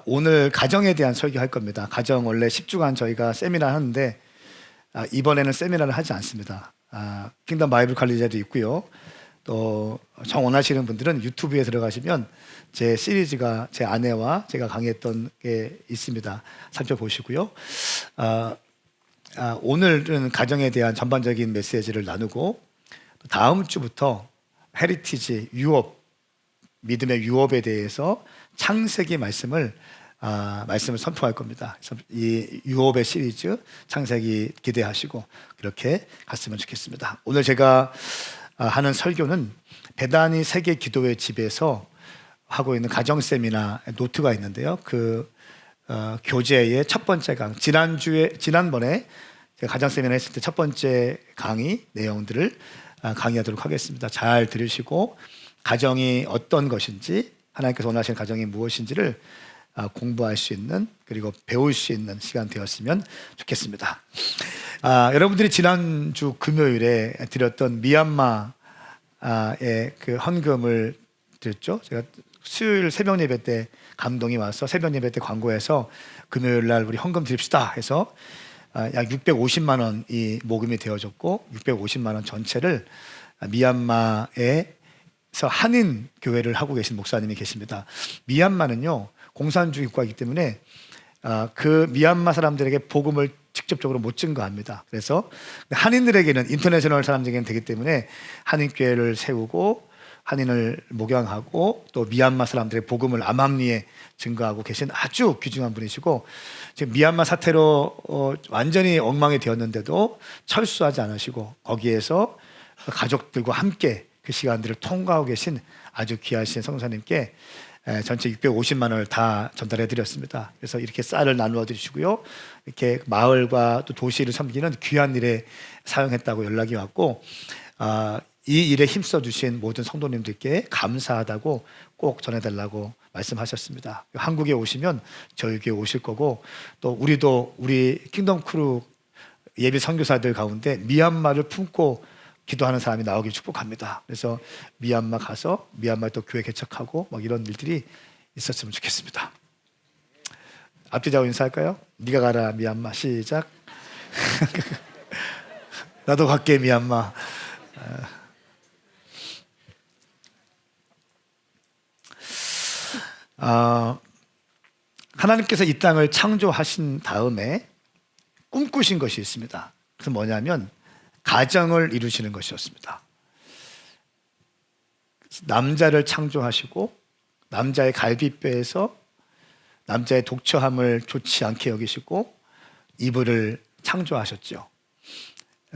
오늘 가정에 대한 설교할 겁니다. 가정 원래 10주간 저희가 세미나 하는데 이번에는 세미나를 하지 않습니다. 킹덤 바이블 칼리지도 있고요. 또 정 원하시는 분들은 유튜브에 들어가시면 제 시리즈가 제 아내와 제가 강의했던 게 있습니다. 살펴보시고요. 오늘은 가정에 대한 전반적인 메시지를 나누고 다음 주부터 헤리티지 유업, 믿음의 유업에 대해서 창세기 말씀을 선포할 겁니다. 그래서 이 유업의 시리즈 창세기 기대하시고 그렇게 갔으면 좋겠습니다. 오늘 제가 하는 설교는 베다니 세계 기도회 집에서 하고 있는 가정 세미나 노트가 있는데요. 그 교재의 첫 번째 지난번에 가정 세미나 했을 때 첫 번째 강의 내용들을 강의하도록 하겠습니다. 잘 들으시고 가정이 어떤 것인지, 하나님께서 원하시는 가정이 무엇인지를 공부할 수 있는, 그리고 배울 수 있는 시간 되었으면 좋겠습니다. 여러분들이 지난주 금요일에 드렸던 미얀마의 그 헌금을 드렸죠. 제가 수요일 새벽 예배 때 감동이 와서 새벽 예배 때 광고해서 금요일 날 우리 헌금 드립시다 해서 약 650만 원이 모금이 되어졌고 650만 원 전체를 미얀마에서 한인 교회를 하고 계신 목사님이 계십니다. 미얀마는요 공산주의 국가이기 때문에 그 미얀마 사람들에게 복음을 직접적으로 못 증거합니다. 그래서 한인들에게는, 인터내셔널 사람들에게는 되기 때문에 한인교회를 세우고 한인을 목양하고 또 미얀마 사람들의 복음을 암암리에 증거하고 계신 아주 귀중한 분이시고, 지금 미얀마 사태로 완전히 엉망이 되었는데도 철수하지 않으시고 거기에서 가족들과 함께 그 시간들을 통과하고 계신 아주 귀하신 성도사님께 전체 650만 원을 다 전달해 드렸습니다. 그래서 이렇게 쌀을 나누어 드리시고요, 이렇게 마을과 또 도시를 섬기는 귀한 일에 사용했다고 연락이 왔고, 이 일에 힘써 주신 모든 성도님들께 감사하다고 꼭 전해달라고 말씀하셨습니다. 한국에 오시면 저희 교회 오실 거고, 또 우리 킹덤 크루 예비 선교사들 가운데 미얀마를 품고 기도하는 사람이 나오길 축복합니다. 그래서 미얀마 가서 미얀마에 또 교회 개척하고 막 이런 일들이 있었으면 좋겠습니다. 앞뒤자고 인사할까요? 네가 가라 미얀마. 시작. 나도 갈게 미얀마. 하나님께서 이 땅을 창조하신 다음에 꿈꾸신 것이 있습니다. 그래서 뭐냐면 가정을 이루시는 것이었습니다. 남자를 창조하시고 남자의 갈비뼈에서 남자의 독처함을 좋지 않게 여기시고 이불을 창조하셨죠.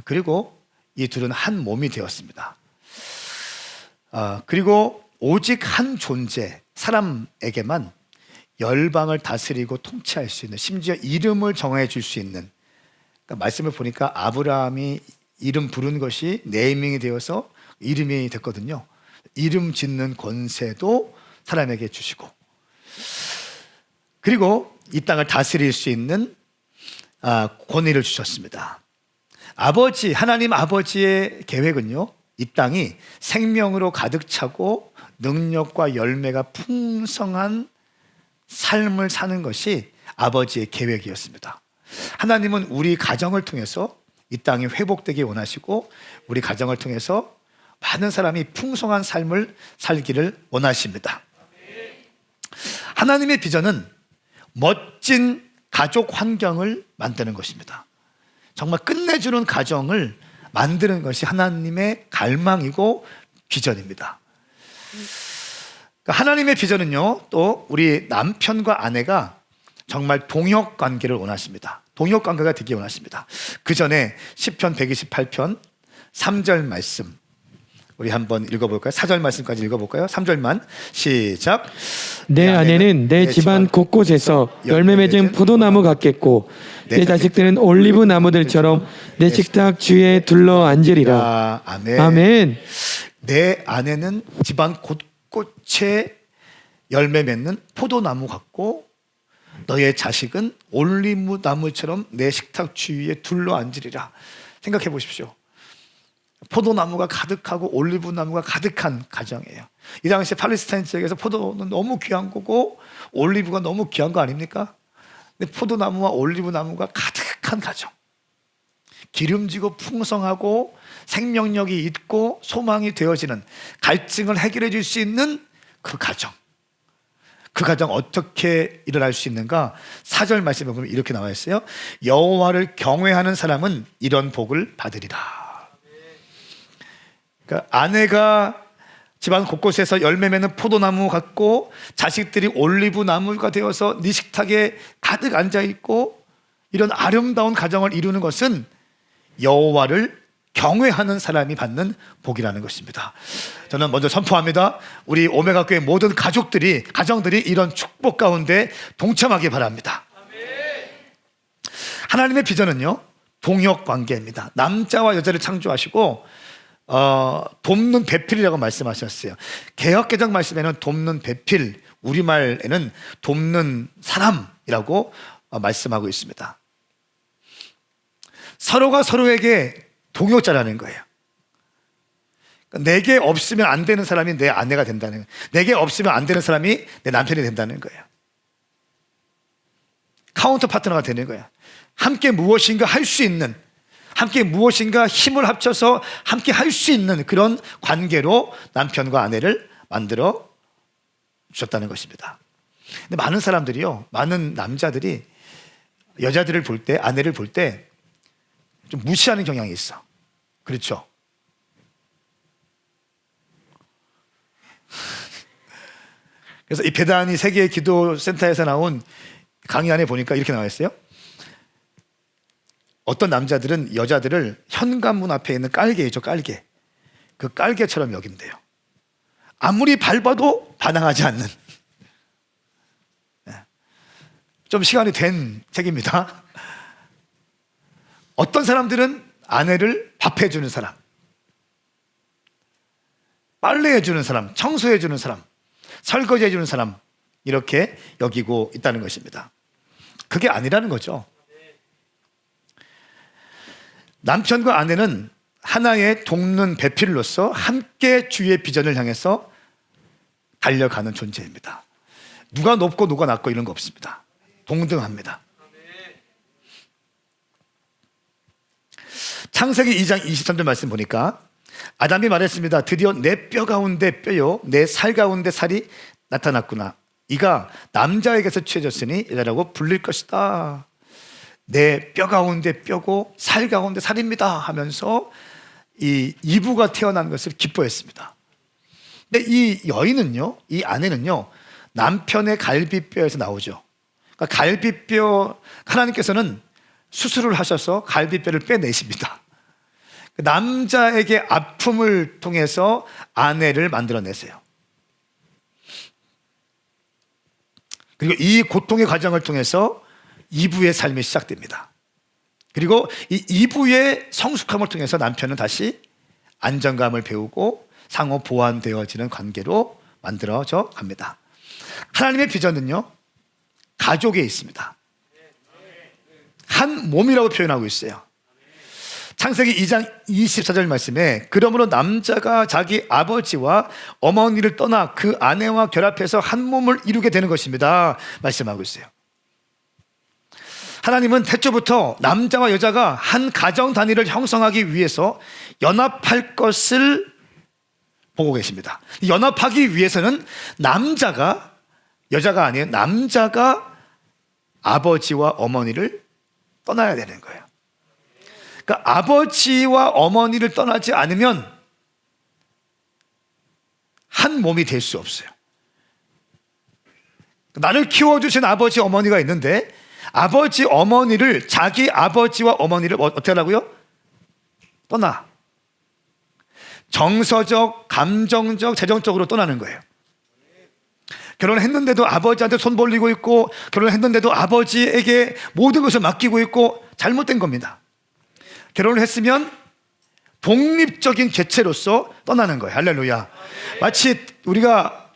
그리고 이 둘은 한 몸이 되었습니다. 그리고 오직 한 존재, 사람에게만 열방을 다스리고 통치할 수 있는, 심지어 이름을 정해 줄 수 있는, 그러니까 말씀을 보니까 아브라함이 이름 부른 것이 네이밍이 되어서 이름이 됐거든요. 이름 짓는 권세도 사람에게 주시고, 그리고 이 땅을 다스릴 수 있는 권위를 주셨습니다. 하나님 아버지의 계획은요, 이 땅이 생명으로 가득 차고 능력과 열매가 풍성한 삶을 사는 것이 아버지의 계획이었습니다. 하나님은 우리 가정을 통해서 이 땅이 회복되기 원하시고 우리 가정을 통해서 많은 사람이 풍성한 삶을 살기를 원하십니다. 하나님의 비전은 멋진 가족 환경을 만드는 것입니다. 정말 끝내주는 가정을 만드는 것이 하나님의 갈망이고 비전입니다. 하나님의 비전은요, 또 우리 남편과 아내가 정말 동역 관계를 원하십니다. 동역 관계가 되기 원하십니다. 그 전에 시편 128편 3절 말씀 우리 한번 읽어볼까요? 4절 말씀까지 읽어볼까요? 3절만 시작. 내 아내는 내 집안 곳곳에서 열매 맺은 포도나무 같겠고 내 자식들은 올리브 나무들처럼 내 식탁 주위에 둘러 앉으리라. 아멘. 아멘. 내 아내는 집안 곳곳에 열매 맺는 포도나무 같고 너의 자식은 올리브 나무처럼 내 식탁 주위에 둘러 앉으리라. 생각해 보십시오. 포도나무가 가득하고 올리브나무가 가득한 가정이에요. 이 당시에 팔레스타인 지역에서 포도는 너무 귀한 거고 올리브가 너무 귀한 거 아닙니까? 근데 포도나무와 올리브나무가 가득한 가정, 기름지고 풍성하고 생명력이 있고 소망이 되어지는, 갈증을 해결해 줄 수 있는 그 가정, 그 가정 어떻게 일어날 수 있는가? 4절 말씀에 보면 이렇게 나와 있어요. 여호와를 경외하는 사람은 이런 복을 받으리라. 그러니까 아내가 집안 곳곳에서 열매 맺는 포도나무 같고 자식들이 올리브 나무가 되어서 네 식탁에 가득 앉아 있고, 이런 아름다운 가정을 이루는 것은 여호와를 경외하는 사람이 받는 복이라는 것입니다. 저는 먼저 선포합니다. 우리 오메가 교회 모든 가정들이 이런 축복 가운데 동참하기 바랍니다. 하나님의 비전은요, 동역 관계입니다. 남자와 여자를 창조하시고 돕는 배필이라고 말씀하셨어요. 개역개정 말씀에는 돕는 배필, 우리말에는 돕는 사람이라고 말씀하고 있습니다. 서로가 서로에게 동역자라는 거예요. 내게 없으면 안 되는 사람이 내 아내가 된다는 거예요. 내게 없으면 안 되는 사람이 내 남편이 된다는 거예요. 카운터 파트너가 되는 거예요. 함께 무엇인가 할 수 있는, 함께 무엇인가 힘을 합쳐서 함께 할 수 있는 그런 관계로 남편과 아내를 만들어 주셨다는 것입니다. 근데 많은 사람들이요, 많은 남자들이 여자들을 볼 때, 아내를 볼 때 좀 무시하는 경향이 있어. 그렇죠? 그래서 이 배단이 세계 기도 센터에서 나온 강의 안에 보니까 이렇게 나와 있어요. 어떤 남자들은 여자들을 현관문 앞에 있는 깔개 있죠, 깔개. 그 깔개처럼 여긴대요. 아무리 밟아도 반항하지 않는. 좀 시간이 된 책입니다. 어떤 사람들은 아내를 밥해주는 사람, 빨래해주는 사람, 청소해주는 사람, 설거지해주는 사람, 이렇게 여기고 있다는 것입니다. 그게 아니라는 거죠. 남편과 아내는 하나의 돕는 배필로서 함께 주의 비전을 향해서 달려가는 존재입니다. 누가 높고 누가 낮고 이런 거 없습니다. 동등합니다. 창세기 2장 23절 말씀 보니까 아담이 말했습니다. 드디어 내 뼈 가운데 뼈요 내 살 가운데 살이 나타났구나. 이가 남자에게서 취해졌으니 여자라고 불릴 것이다. 내 뼈 가운데 뼈고 살 가운데 살입니다 하면서 이 이브가 태어난 것을 기뻐했습니다. 근데 이 여인은요, 이 아내는요, 남편의 갈비뼈에서 나오죠. 그러니까 갈비뼈, 하나님께서는 수술을 하셔서 갈비뼈를 빼내십니다. 남자에게 아픔을 통해서 아내를 만들어내세요. 그리고 이 고통의 과정을 통해서 이브의 삶이 시작됩니다. 그리고 이 이브의 성숙함을 통해서 남편은 다시 안정감을 배우고 상호 보완되어지는 관계로 만들어져 갑니다. 하나님의 비전은요, 가족에 있습니다. 한 몸이라고 표현하고 있어요. 창세기 2장 24절 말씀에 그러므로 남자가 자기 아버지와 어머니를 떠나 그 아내와 결합해서 한 몸을 이루게 되는 것입니다 말씀하고 있어요. 하나님은 태초부터 남자와 여자가 한 가정 단위를 형성하기 위해서 연합할 것을 보고 계십니다. 연합하기 위해서는 남자가, 여자가 아니에요, 남자가 아버지와 어머니를 떠나야 되는 거예요. 그러니까 아버지와 어머니를 떠나지 않으면 한 몸이 될 수 없어요. 나를 키워주신 아버지 어머니가 있는데 아버지 어머니를, 자기 아버지와 어머니를 어떻게 하라고요? 떠나. 정서적, 감정적, 재정적으로 떠나는 거예요. 결혼했는데도 아버지한테 손 벌리고 있고, 결혼했는데도 아버지에게 모든 것을 맡기고 있고, 잘못된 겁니다. 결혼을 했으면 독립적인 개체로서 떠나는 거예요. 할렐루야. 마치 우리가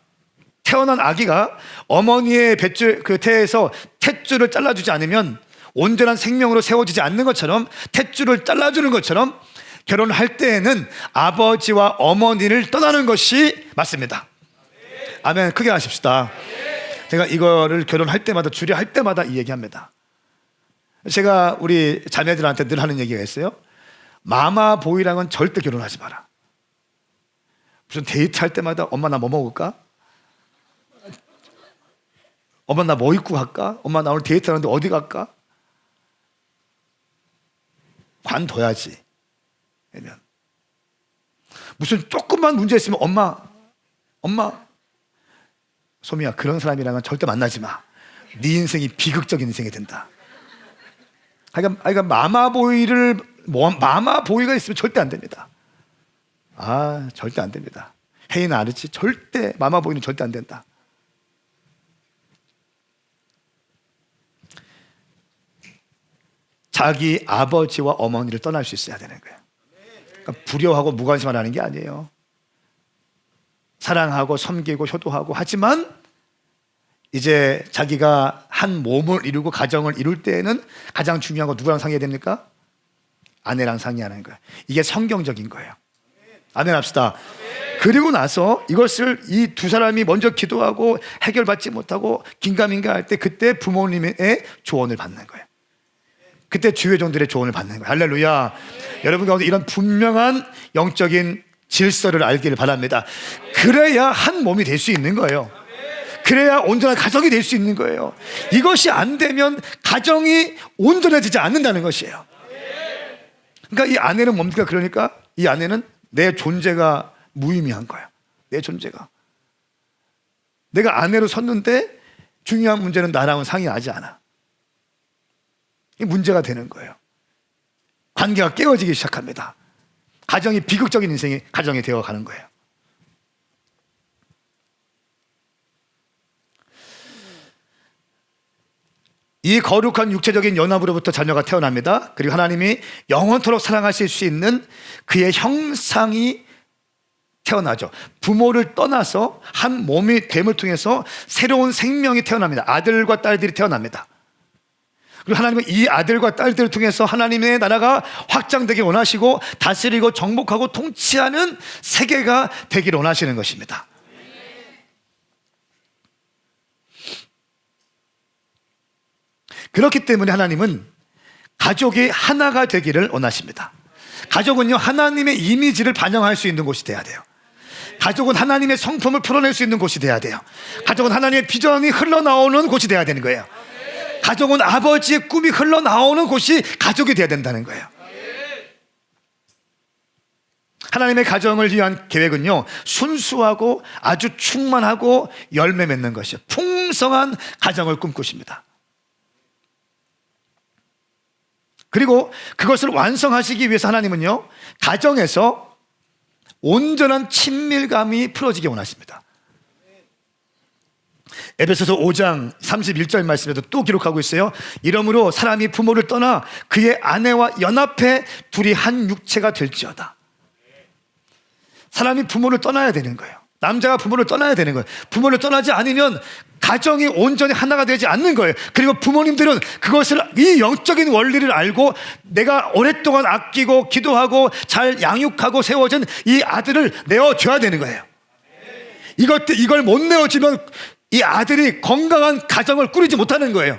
태어난 아기가 어머니의 그 태에서 탯줄을 잘라주지 않으면 온전한 생명으로 세워지지 않는 것처럼, 탯줄을 잘라주는 것처럼 결혼할 때에는 아버지와 어머니를 떠나는 것이 맞습니다. 아멘. 크게 하십시다. 제가 이거를 결혼할 때마다 주례할 때마다 이 얘기합니다. 제가 우리 자매들한테 늘 하는 얘기가 있어요. 마마보이랑은 절대 결혼하지 마라. 무슨 데이트할 때마다 엄마 나 뭐 먹을까? 엄마 나 뭐 입고 갈까? 엄마 나 오늘 데이트하는데 어디 갈까? 관둬야지. 그러면 무슨 조금만 문제 있으면 엄마 소미야, 그런 사람이랑은 절대 만나지 마. 네 인생이 비극적인 인생이 된다. 그러니까 마마보이가 있으면 절대 안 됩니다. 절대 안 됩니다. 혜인은 알았지? 절대 마마보이는 절대 안 된다. 자기 아버지와 어머니를 떠날 수 있어야 되는 거예요. 그러니까 불효하고 무관심하라는 게 아니에요. 사랑하고 섬기고 효도하고 하지만 이제 자기가 한 몸을 이루고 가정을 이룰 때에는 가장 중요한 거 누구랑 상의해야 됩니까? 아내랑 상의하는 거예요. 이게 성경적인 거예요. 아멘 합시다. 그리고 나서 이것을 이 두 사람이 먼저 기도하고 해결받지 못하고 긴가민가 할 때 그때 부모님의 조언을 받는 거예요. 그때 주회종들의 조언을 받는 거예요. 할렐루야. 여러분 가운데 이런 분명한 영적인 질서를 알기를 바랍니다. 그래야 한 몸이 될 수 있는 거예요. 그래야 온전한 가정이 될 수 있는 거예요. 이것이 안 되면 가정이 온전해지지 않는다는 것이에요. 그러니까 이 아내는 뭡니까? 그러니까 이 아내는 내 존재가 무의미한 거야. 내 존재가. 내가 아내로 섰는데 중요한 문제는 나랑은 상의하지 않아. 이 문제가 되는 거예요. 관계가 깨어지기 시작합니다. 가정이 비극적인 인생이 가정이 되어가는 거예요. 이 거룩한 육체적인 연합으로부터 자녀가 태어납니다. 그리고 하나님이 영원토록 사랑하실 수 있는 그의 형상이 태어나죠. 부모를 떠나서 한 몸이 됨을 통해서 새로운 생명이 태어납니다. 아들과 딸들이 태어납니다. 그리고 하나님은 이 아들과 딸들을 통해서 하나님의 나라가 확장되기 원하시고 다스리고 정복하고 통치하는 세계가 되기를 원하시는 것입니다. 그렇기 때문에 하나님은 가족이 하나가 되기를 원하십니다. 가족은요, 하나님의 이미지를 반영할 수 있는 곳이 돼야 돼요. 가족은 하나님의 성품을 풀어낼 수 있는 곳이 돼야 돼요. 가족은 하나님의 비전이 흘러나오는 곳이 돼야 되는 거예요. 가족은 아버지의 꿈이 흘러나오는 곳이 가족이 돼야 된다는 거예요. 하나님의 가정을 위한 계획은요, 순수하고 아주 충만하고 열매 맺는 것이요, 풍성한 가정을 꿈꾸십니다. 그리고 그것을 완성하시기 위해서 하나님은요, 가정에서 온전한 친밀감이 풀어지기 원하십니다. 에베소서 5장 31절 말씀에도 또 기록하고 있어요. 이러므로 사람이 부모를 떠나 그의 아내와 연합해 둘이 한 육체가 될지어다. 사람이 부모를 떠나야 되는 거예요. 남자가 부모를 떠나야 되는 거예요. 부모를 떠나지 않으면 가정이 온전히 하나가 되지 않는 거예요. 그리고 부모님들은 그것을, 이 영적인 원리를 알고 내가 오랫동안 아끼고 기도하고 잘 양육하고 세워진 이 아들을 내어줘야 되는 거예요. 이걸 못 내어주면 이 아들이 건강한 가정을 꾸리지 못하는 거예요.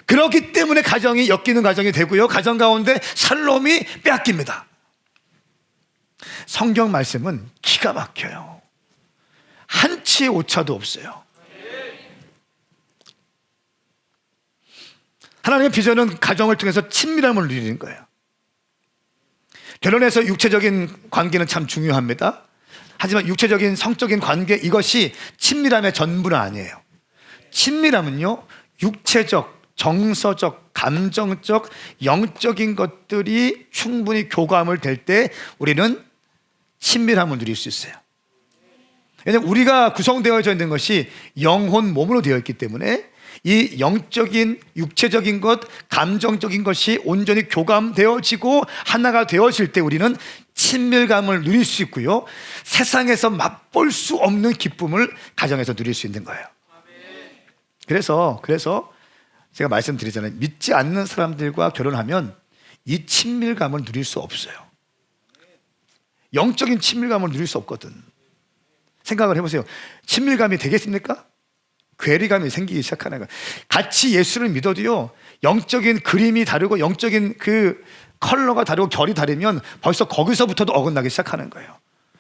그렇기 때문에 가정이 엮이는 가정이 되고요, 가정 가운데 살롬이 빼앗깁니다. 성경 말씀은 기가 막혀요. 한치의 오차도 없어요. 하나님의 비전은 가정을 통해서 친밀함을 누리는 거예요. 결혼해서 육체적인 관계는 참 중요합니다. 하지만 육체적인 성적인 관계, 이것이 친밀함의 전부는 아니에요. 친밀함은요, 육체적, 정서적, 감정적, 영적인 것들이 충분히 교감을 될 때 우리는 친밀함을 누릴 수 있어요. 왜냐하면 우리가 구성되어져 있는 것이 영혼, 몸으로 되어 있기 때문에 이 영적인, 육체적인 것, 감정적인 것이 온전히 교감되어지고 하나가 되어질 때 우리는 친밀감을 누릴 수 있고요, 세상에서 맛볼 수 없는 기쁨을 가정에서 누릴 수 있는 거예요. 그래서 제가 말씀드리잖아요. 믿지 않는 사람들과 결혼하면 이 친밀감을 누릴 수 없어요. 영적인 친밀감을 누릴 수 없거든. 생각을 해보세요. 친밀감이 되겠습니까? 괴리감이 생기기 시작하는 거예요. 같이 예수를 믿어도요, 영적인 그림이 다르고 영적인 그 컬러가 다르고 결이 다르면 벌써 거기서부터도 어긋나기 시작하는 거예요.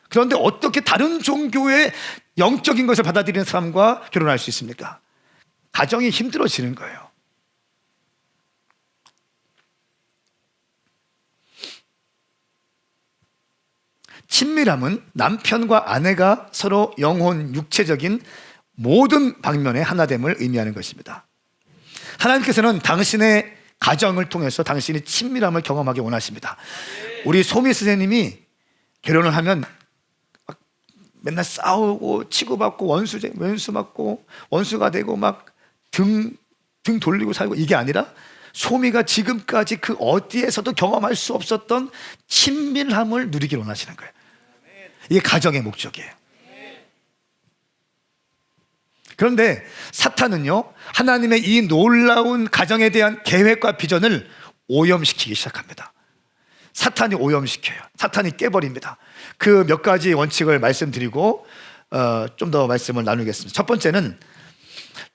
그런데 어떻게 다른 종교의 영적인 것을 받아들이는 사람과 결혼할 수 있습니까? 가정이 힘들어지는 거예요. 친밀함은 남편과 아내가 서로 영혼, 육체적인 모든 방면의 하나됨을 의미하는 것입니다. 하나님께서는 당신의 가정을 통해서 당신이 친밀함을 경험하기 원하십니다. 우리 소미 선생님이 결혼을 하면 맨날 싸우고 치고받고 원수 맞고 원수가 되고 막 등 돌리고 살고, 이게 아니라 소미가 지금까지 그 어디에서도 경험할 수 없었던 친밀함을 누리길 원하시는 거예요. 이게 가정의 목적이에요. 그런데 사탄은요, 하나님의 이 놀라운 가정에 대한 계획과 비전을 오염시키기 시작합니다. 사탄이 오염시켜요. 사탄이 깨버립니다. 그 몇 가지 원칙을 말씀드리고 좀 더 말씀을 나누겠습니다. 첫 번째는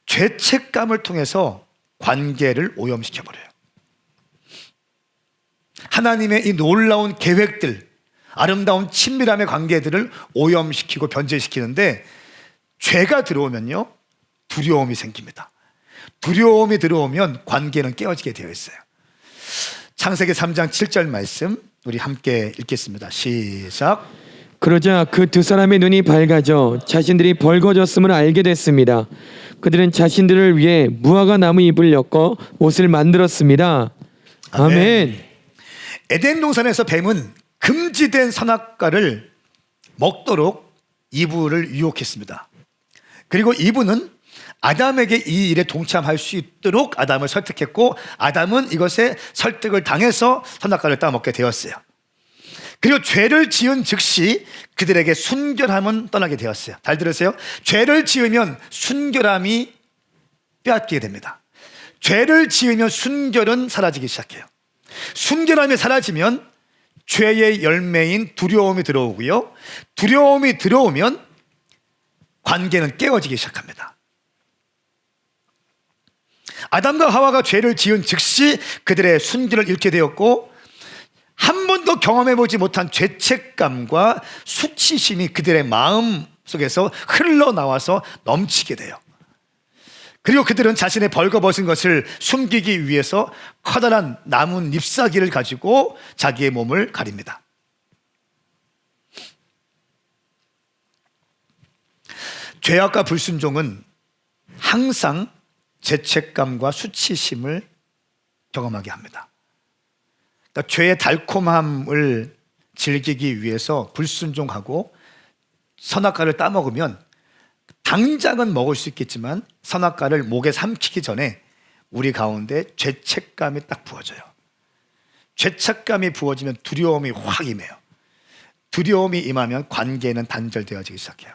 죄책감을 통해서 관계를 오염시켜버려요. 하나님의 이 놀라운 계획들, 아름다운 친밀함의 관계들을 오염시키고 변질시키는데, 죄가 들어오면요, 두려움이 생깁니다. 두려움이 들어오면 관계는 깨어지게 되어 있어요. 창세기 3장 7절 말씀 우리 함께 읽겠습니다. 시작. 그러자 그 두 사람의 눈이 밝아져 자신들이 벌거졌음을 알게 됐습니다. 그들은 자신들을 위해 무화과 나무 잎을 엮어 옷을 만들었습니다. 아멘. 에덴 동산에서 뱀은 금지된 선악과를 먹도록 이브를 유혹했습니다. 그리고 이브는 아담에게 이 일에 동참할 수 있도록 아담을 설득했고, 아담은 이것에 설득을 당해서 선악과를 따먹게 되었어요. 그리고 죄를 지은 즉시 그들에게 순결함은 떠나게 되었어요. 잘 들으세요. 죄를 지으면 순결함이 빼앗기게 됩니다. 죄를 지으면 순결은 사라지기 시작해요. 순결함이 사라지면 죄의 열매인 두려움이 들어오고요, 두려움이 들어오면 관계는 깨어지기 시작합니다. 아담과 하와가 죄를 지은 즉시 그들의 순결을 잃게 되었고, 한 번도 경험해보지 못한 죄책감과 수치심이 그들의 마음 속에서 흘러나와서 넘치게 돼요. 그리고 그들은 자신의 벌거벗은 것을 숨기기 위해서 커다란 나무 잎사귀를 가지고 자기의 몸을 가립니다. 죄악과 불순종은 항상 죄책감과 수치심을 경험하게 합니다. 그러니까 죄의 달콤함을 즐기기 위해서 불순종하고 선악과를 따먹으면 당장은 먹을 수 있겠지만 선악과를 목에 삼키기 전에 우리 가운데 죄책감이 딱 부어져요. 죄책감이 부어지면 두려움이 확 임해요. 두려움이 임하면 관계는 단절되어지기 시작해요.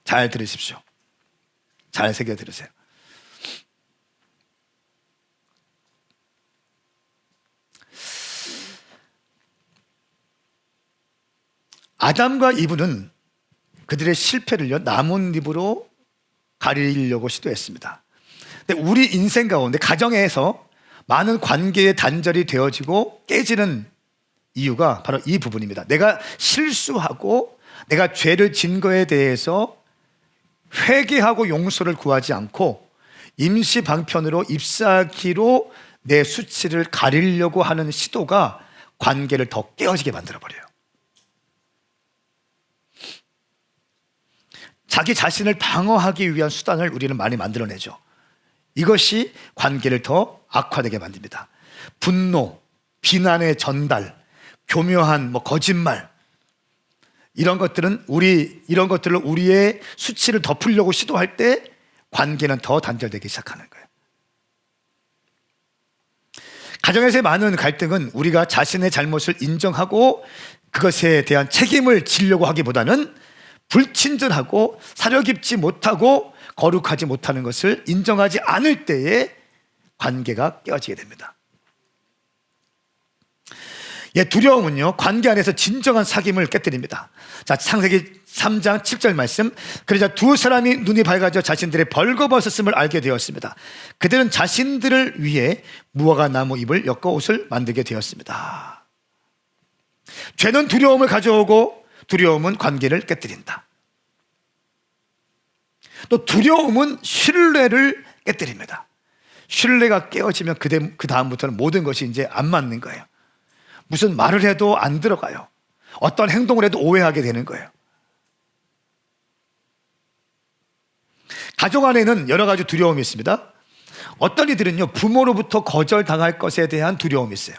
잘 들으십시오. 잘 새겨 들으세요. 아담과 이브는 그들의 실패를요, 나뭇잎으로 가리려고 시도했습니다. 근데 우리 인생 가운데 가정에서 많은 관계의 단절이 되어지고 깨지는 이유가 바로 이 부분입니다. 내가 실수하고 내가 죄를 진 거에 대해서 회개하고 용서를 구하지 않고 임시 방편으로 잎사귀로 내 수치를 가리려고 하는 시도가 관계를 더 깨어지게 만들어버려요. 자기 자신을 방어하기 위한 수단을 우리는 많이 만들어내죠. 이것이 관계를 더 악화되게 만듭니다. 분노, 비난의 전달, 교묘한 거짓말, 이런 것들을 우리의 수치를 덮으려고 시도할 때 관계는 더 단절되기 시작하는 거예요. 가정에서의 많은 갈등은 우리가 자신의 잘못을 인정하고 그것에 대한 책임을 지려고 하기보다는 불친절하고 사려 깊지 못하고 거룩하지 못하는 것을 인정하지 않을 때에 관계가 깨어지게 됩니다. 예, 두려움은요, 관계 안에서 진정한 사귐을 깨뜨립니다. 자, 창세기 3장 7절 말씀. 그러자 두 사람이 눈이 밝아져 자신들의 벌거벗었음을 알게 되었습니다. 그들은 자신들을 위해 무화과 나무 잎을 엮어 옷을 만들게 되었습니다. 죄는 두려움을 가져오고 두려움은 관계를 깨뜨린다. 또 두려움은 신뢰를 깨뜨립니다. 신뢰가 깨어지면 그 다음부터는 모든 것이 이제 안 맞는 거예요. 무슨 말을 해도 안 들어가요. 어떤 행동을 해도 오해하게 되는 거예요. 가정 안에는 여러 가지 두려움이 있습니다. 어떤 이들은요, 부모로부터 거절당할 것에 대한 두려움이 있어요.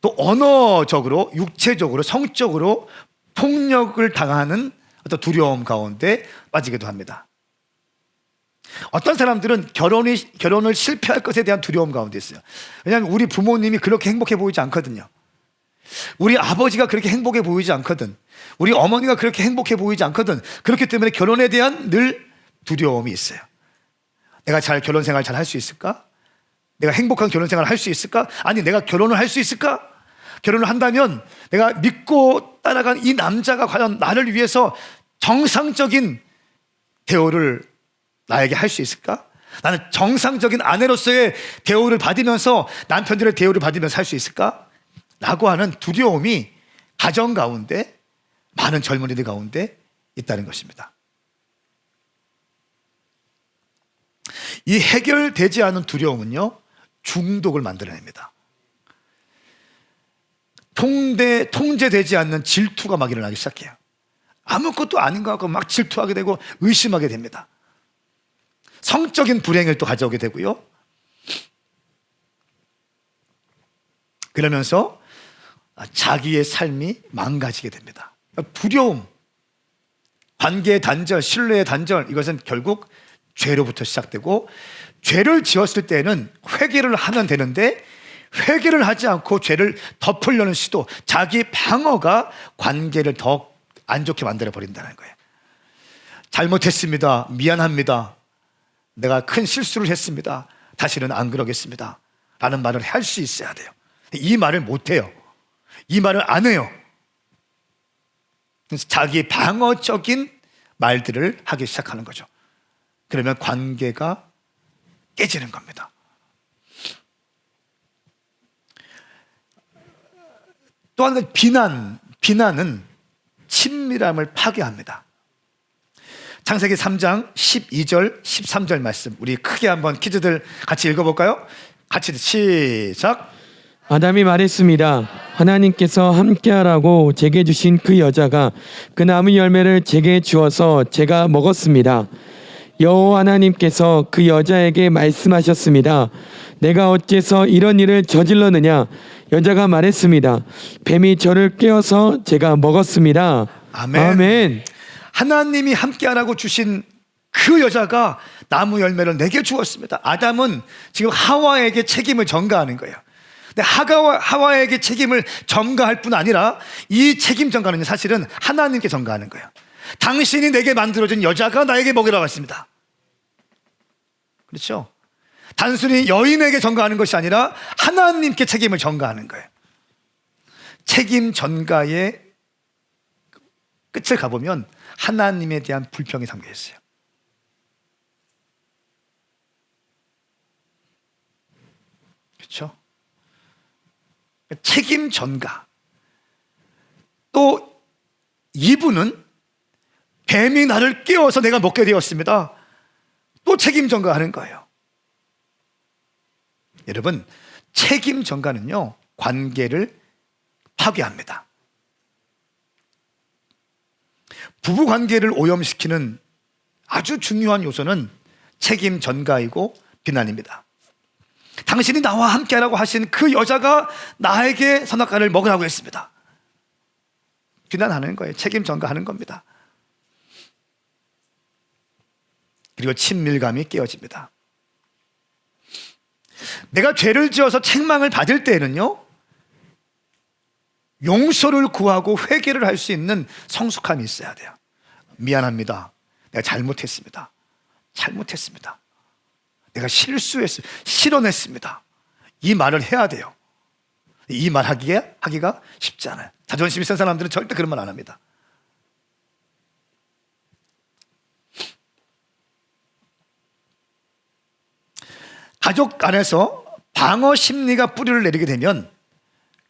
또 언어적으로, 육체적으로, 성적으로 폭력을 당하는 어떤 두려움 가운데 빠지기도 합니다. 어떤 사람들은 결혼을 실패할 것에 대한 두려움 가운데 있어요. 왜냐하면 우리 부모님이 그렇게 행복해 보이지 않거든요. 우리 아버지가 그렇게 행복해 보이지 않거든. 우리 어머니가 그렇게 행복해 보이지 않거든. 그렇기 때문에 결혼에 대한 늘 두려움이 있어요. 내가 결혼 생활 잘 할 수 있을까? 내가 행복한 결혼 생활을 할 수 있을까? 아니, 내가 결혼을 할 수 있을까? 결혼을 한다면 내가 믿고 따라간 이 남자가 과연 나를 위해서 정상적인 대우를 나에게 할 수 있을까? 나는 정상적인 아내로서의 대우를 받으면서 남편들의 대우를 받으면서 살 수 있을까? 라고 하는 두려움이 가정 가운데, 많은 젊은이들 가운데 있다는 것입니다. 이 해결되지 않은 두려움은요, 중독을 만들어냅니다. 통제되지 않는 질투가 막 일어나기 시작해요. 아무것도 아닌 것 같고 막 질투하게 되고 의심하게 됩니다. 성적인 불행을 또 가져오게 되고요. 그러면서 자기의 삶이 망가지게 됩니다. 두려움, 관계의 단절, 신뢰의 단절, 이것은 결국 죄로부터 시작되고, 죄를 지었을 때는 회개를 하면 되는데 회개를 하지 않고 죄를 덮으려는 시도, 자기 방어가 관계를 더 안 좋게 만들어 버린다는 거예요. 잘못했습니다. 미안합니다. 내가 큰 실수를 했습니다. 다시는 안 그러겠습니다. 라는 말을 할 수 있어야 돼요. 이 말을 못 해요. 이 말을 안 해요. 그래서 자기 방어적인 말들을 하기 시작하는 거죠. 그러면 관계가 깨지는 겁니다. 또 하나, 비난은 친밀함을 파괴합니다. 창세기 3장 12절 13절 말씀, 우리 크게 한번 퀴즈들 같이 읽어볼까요? 같이 시작. 아담이 말했습니다. 하나님께서 함께하라고 제게 주신 그 여자가 그 나무 열매를 제게 주어서 제가 먹었습니다. 여호와 하나님께서 그 여자에게 말씀하셨습니다. 내가 어째서 이런 일을 저질렀느냐? 여자가 말했습니다. 뱀이 저를 깨워서 제가 먹었습니다. 아멘. 아멘. 하나님이 함께하라고 주신 그 여자가 나무 열매를 내게 주었습니다. 아담은 지금 하와에게 책임을 전가하는 거예요. 근데 하와에게 책임을 전가할 뿐 아니라 이 책임 전가는 사실은 하나님께 전가하는 거예요. 당신이 내게 만들어준 여자가 나에게 먹이라고 했습니다. 그렇죠? 단순히 여인에게 전가하는 것이 아니라 하나님께 책임을 전가하는 거예요. 책임 전가의 끝을 가보면 하나님에 대한 불평이 담겨 있어요. 그렇죠? 책임 전가. 또 이분은 뱀이 나를 깨워서 내가 먹게 되었습니다. 또 책임 전가하는 거예요. 여러분, 책임 전가는요, 관계를 파괴합니다. 부부 관계를 오염시키는 아주 중요한 요소는 책임 전가이고 비난입니다. 당신이 나와 함께하라고 하신 그 여자가 나에게 선악과를 먹으라고 했습니다. 비난하는 거예요. 책임 전가하는 겁니다. 그리고 친밀감이 깨어집니다. 내가 죄를 지어서 책망을 받을 때에는요, 용서를 구하고 회개를 할 수 있는 성숙함이 있어야 돼요. 미안합니다. 내가 잘못했습니다. 잘못했습니다. 내가 실수했습니다. 실언했습니다. 이 말을 해야 돼요. 이 말 하기가 쉽지 않아요. 자존심이 센 사람들은 절대 그런 말 안 합니다. 가족 안에서 방어 심리가 뿌리를 내리게 되면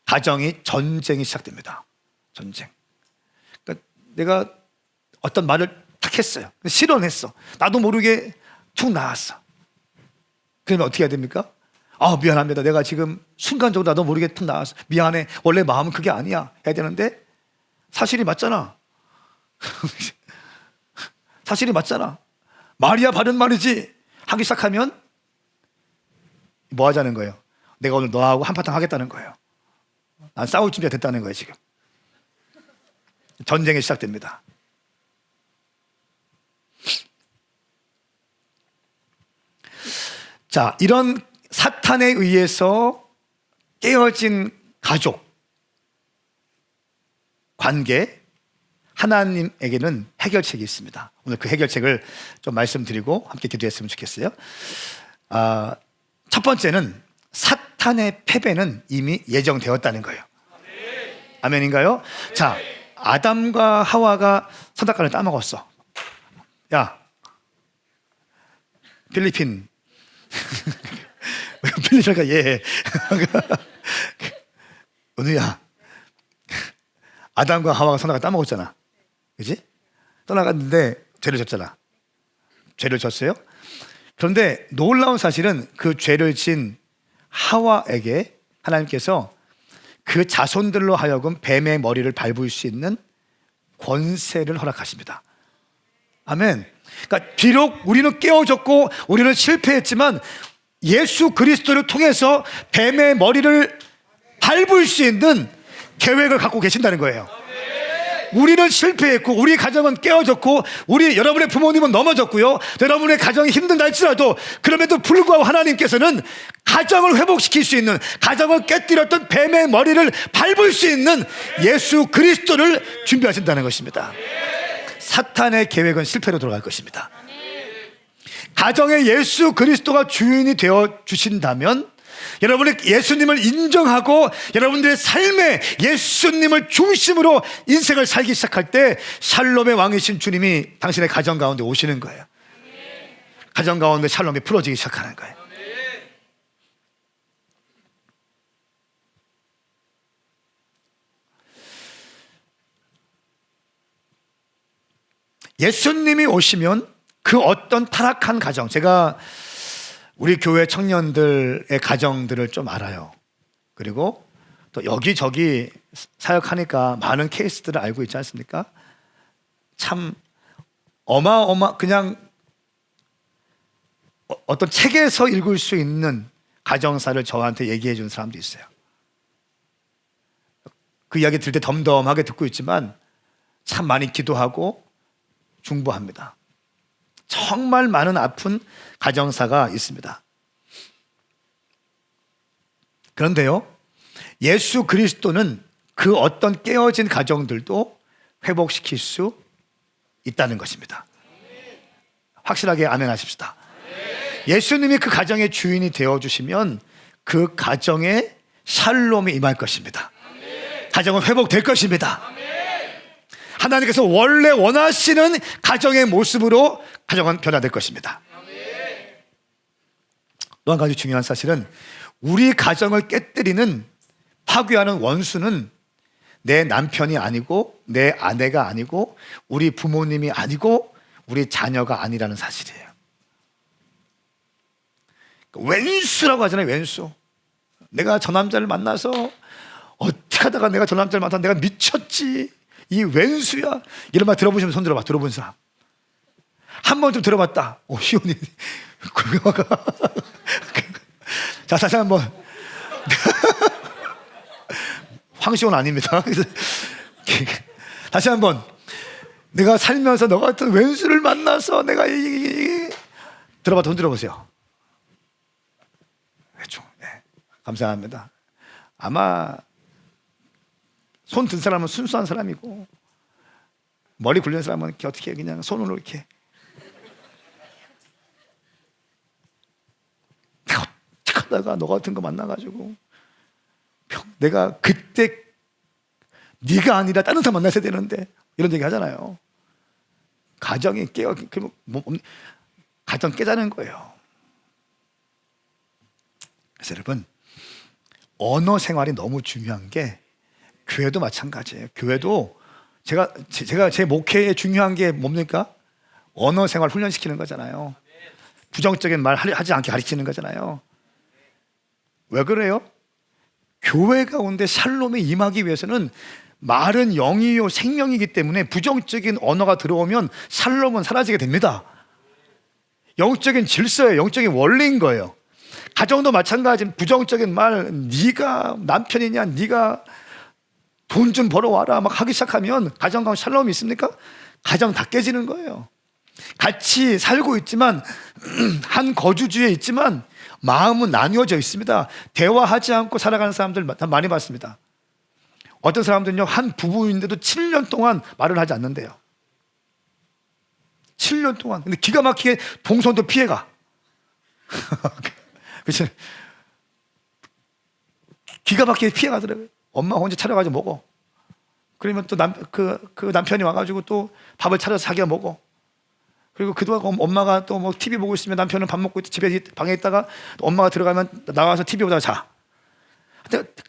가정이 전쟁이 시작됩니다. 전쟁. 그러니까 내가 어떤 말을 탁 했어요. 실언했어. 나도 모르게 툭 나왔어. 그러면 어떻게 해야 됩니까? 미안합니다. 내가 지금 순간적으로 나도 모르게 툭 나왔어. 미안해. 원래 마음은 그게 아니야. 해야 되는데 사실이 맞잖아. 사실이 맞잖아. 말이야 바른 말이지. 하기 시작하면 뭐 하자는 거예요? 내가 오늘 너하고 한바탕 하겠다는 거예요. 난 싸울 준비가 됐다는 거예요. 지금 전쟁이 시작됩니다. 자, 이런 사탄에 의해서 깨어진 가족 관계, 하나님에게는 해결책이 있습니다. 오늘 그 해결책을 좀 말씀드리고 함께 기도했으면 좋겠어요. 첫 번째는 사탄의 패배는 이미 예정되었다는 거예요. 아멘인가요? 자, 아담과 하와가 선악과를 따먹었어. 야, 필리핀 필리핀가 예. 은우야, 아담과 하와가 선악과 따먹었잖아. 그지? 떠나갔는데 죄를 졌잖아. 죄를 졌어요. 그런데 놀라운 사실은 그 죄를 진 하와에게 하나님께서 그 자손들로 하여금 뱀의 머리를 밟을 수 있는 권세를 허락하십니다. 아멘. 그러니까 비록 우리는 깨어졌고 우리는 실패했지만 예수 그리스도를 통해서 뱀의 머리를 밟을 수 있는 계획을 갖고 계신다는 거예요. 우리는 실패했고 우리 가정은 깨어졌고 여러분의 부모님은 넘어졌고요. 여러분의 가정이 힘든다 할지라도 그럼에도 불구하고 하나님께서는 가정을 회복시킬 수 있는, 가정을 깨뜨렸던 뱀의 머리를 밟을 수 있는 예수 그리스도를 준비하신다는 것입니다. 사탄의 계획은 실패로 돌아갈 것입니다. 가정에 예수 그리스도가 주인이 되어 주신다면 여러분의 예수님을 인정하고 여러분들의 삶에 예수님을 중심으로 인생을 살기 시작할 때 샬롬의 왕이신 주님이 당신의 가정 가운데 오시는 거예요. 가정 가운데 샬롬이 풀어지기 시작하는 거예요. 예수님이 오시면 그 어떤 타락한 가정, 제가 우리 교회 청년들의 가정들을 좀 알아요. 그리고 또 여기저기 사역하니까 많은 케이스들을 알고 있지 않습니까? 참 그냥 어떤 책에서 읽을 수 있는 가정사를 저한테 얘기해 준 사람도 있어요. 그 이야기 들을 때 덤덤하게 듣고 있지만 참 많이 기도하고 중보합니다. 정말 많은 아픈 가정사가 있습니다. 그런데요, 예수 그리스도는 그 어떤 깨어진 가정들도 회복시킬 수 있다는 것입니다. 확실하게 아멘 하십시다. 예수님이 그 가정의 주인이 되어주시면 그 가정에 샬롬이 임할 것입니다. 가정은 회복될 것입니다. 하나님께서 원래 원하시는 가정의 모습으로 가정은 변화될 것입니다. 또 한 가지 중요한 사실은 우리 가정을 깨뜨리는, 파괴하는 원수는 내 남편이 아니고 내 아내가 아니고 우리 부모님이 아니고 우리 자녀가 아니라는 사실이에요. 왼수라고 하잖아요. 왼수. 내가 저 남자를 만나서 어떻게 하다가 내가 저 남자를 만나서 내가 미쳤지, 이 왼수야. 이런 말 들어보시면 손 들어봐. 들어본 사람 한 번쯤 들어봤다. 희원이 자, 다시 한번. 황시원 아닙니다. 다시 한번. 내가 살면서 너 같은 왼수를 만나서 내가 들어봐. 돈 들어보세요. 네. 감사합니다. 아마 손 든 사람은 순수한 사람이고 머리 굴린 사람은 이렇게 어떻게 그냥 손으로 이렇게 내가 어떻게 하다가 너 같은 거 만나가지고 내가 그때 네가 아니라 다른 사람 만났어야 되는데 이런 얘기 하잖아요. 가정이 가정 깨자는 거예요. 그래서 여러분, 언어 생활이 너무 중요한 게 교회도 마찬가지예요. 교회도 제가 제 목회에 중요한 게 뭡니까? 언어 생활 훈련시키는 거잖아요. 부정적인 말 하지 않게 가르치는 거잖아요. 왜 그래요? 교회 가운데 샬롬이 임하기 위해서는 말은 영이요 생명이기 때문에 부정적인 언어가 들어오면 샬롬은 사라지게 됩니다. 영적인 질서예요. 영적인 원리인 거예요. 가정도 마찬가지. 부정적인 말, 네가 남편이냐, 네가 돈 좀 벌어와라 막 하기 시작하면 가정 가운데 샬롬이 있습니까? 가정 다 깨지는 거예요. 같이 살고 있지만 한 거주지에 있지만 마음은 나뉘어져 있습니다. 대화하지 않고 살아가는 사람들 많이 봤습니다. 어떤 사람들은요, 한 부부인데도 7년 동안 말을 하지 않는데요. 7년 동안. 근데 기가 막히게 동선도 피해가. 그치? 기가 막히게 피해가더라고요. 엄마 혼자 차려가지고 먹어. 그러면 또 그 남편이 와가지고 또 밥을 차려서 자기가 먹어. 그리고 그동안 엄마가 또 뭐 TV 보고 있으면 남편은 밥 먹고 집에 방에 있다가 엄마가 들어가면 나와서 TV 보다가 자.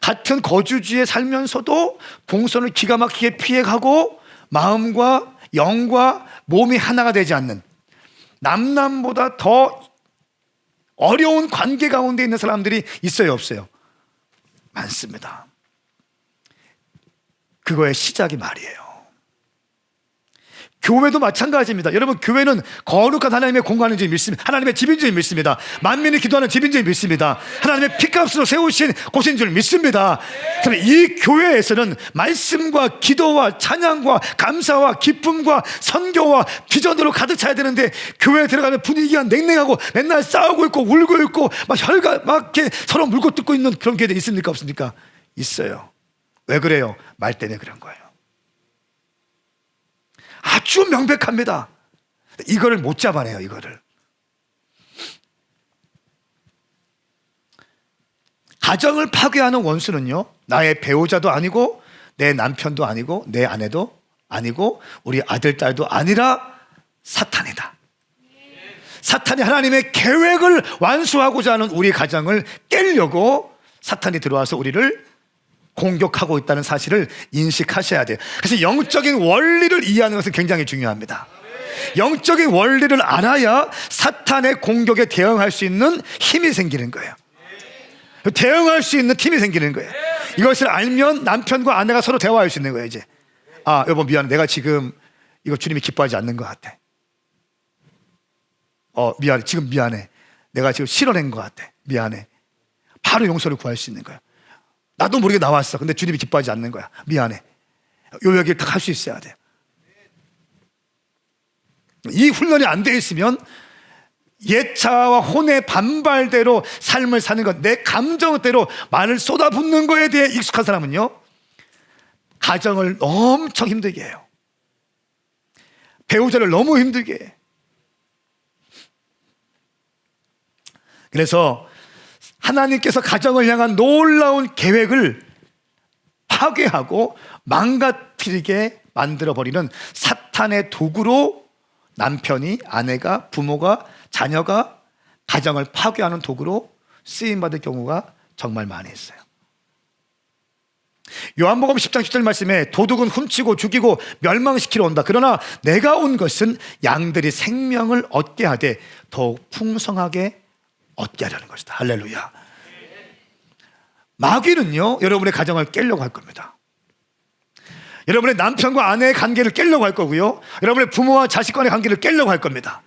같은 거주지에 살면서도 동선을 기가 막히게 피해가고 마음과 영과 몸이 하나가 되지 않는, 남남보다 더 어려운 관계 가운데 있는 사람들이 있어요, 없어요? 많습니다. 그거의 시작이 말이에요. 교회도 마찬가지입니다. 여러분, 교회는 거룩한 하나님의 공간인 줄 믿습니다. 하나님의 집인 줄 믿습니다. 만민이 기도하는 집인 줄 믿습니다. 하나님의 피값으로 세우신 곳인 줄 믿습니다. 그럼 이 교회에서는 말씀과 기도와 찬양과 감사와 기쁨과 선교와 비전으로 가득 차야 되는데, 교회에 들어가면 분위기가 냉랭하고 맨날 싸우고 있고 울고 있고 막 혈가 막 이렇게 서로 물고 뜯고 있는 그런 교회들 있습니까, 없습니까? 있어요. 왜 그래요? 말 때문에 그런 거예요. 아주 명백합니다. 이거를 못 잡아내요, 이거를. 가정을 파괴하는 원수는요, 나의 배우자도 아니고 내 남편도 아니고 내 아내도 아니고 우리 아들, 딸도 아니라 사탄이다. 사탄이 하나님의 계획을 완수하고자 하는 우리 가정을 깨려고 사탄이 들어와서 우리를 공격하고 있다는 사실을 인식하셔야 돼요. 그래서 영적인 원리를 이해하는 것은 굉장히 중요합니다. 영적인 원리를 알아야 사탄의 공격에 대응할 수 있는 힘이 생기는 거예요. 대응할 수 있는 힘이 생기는 거예요. 이것을 알면 남편과 아내가 서로 대화할 수 있는 거예요. 이제, 아, 여보 미안해, 내가 지금 이거 주님이 기뻐하지 않는 것 같아. 미안해, 지금 미안해, 내가 지금 실언한 것 같아, 미안해. 바로 용서를 구할 수 있는 거예요. 나도 모르게 나왔어. 근데 주님이 기뻐하지 않는 거야. 미안해. 요 얘기를 딱 할 수 있어야 돼요. 이 훈련이 안 돼 있으면 예차와 혼의 반발대로 삶을 사는 것, 내 감정대로 말을 쏟아붓는 거에 대해 익숙한 사람은요, 가정을 엄청 힘들게 해요. 배우자를 너무 힘들게 해. 그래서 하나님께서 가정을 향한 놀라운 계획을 파괴하고 망가뜨리게 만들어버리는 사탄의 도구로 남편이, 아내가, 부모가, 자녀가 가정을 파괴하는 도구로 쓰임받을 경우가 정말 많이 있어요. 요한복음 10장 10절 말씀에 도둑은 훔치고 죽이고 멸망시키러 온다. 그러나 내가 온 것은 양들이 생명을 얻게 하되 더욱 풍성하게 얻게 하려는 것이다. 할렐루야. 마귀는요, 여러분의 가정을 깨려고 할 겁니다. 여러분의 남편과 아내의 관계를 깨려고 할 거고요, 여러분의 부모와 자식 간의 관계를 깨려고 할 겁니다.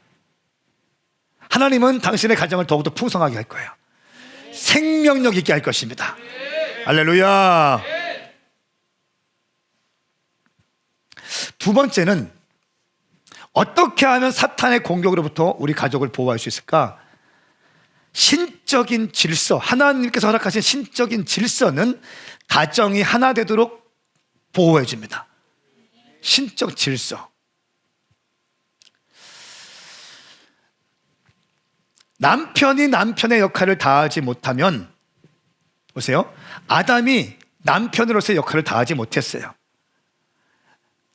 하나님은 당신의 가정을 더욱더 풍성하게 할 거예요. 생명력 있게 할 것입니다. 할렐루야. 두 번째는 어떻게 하면 사탄의 공격으로부터 우리 가족을 보호할 수 있을까? 신적인 질서, 하나님께서 허락하신 신적인 질서는 가정이 하나 되도록 보호해 줍니다. 신적 질서. 남편이 남편의 역할을 다하지 못하면 보세요. 아담이 남편으로서의 역할을 다하지 못했어요.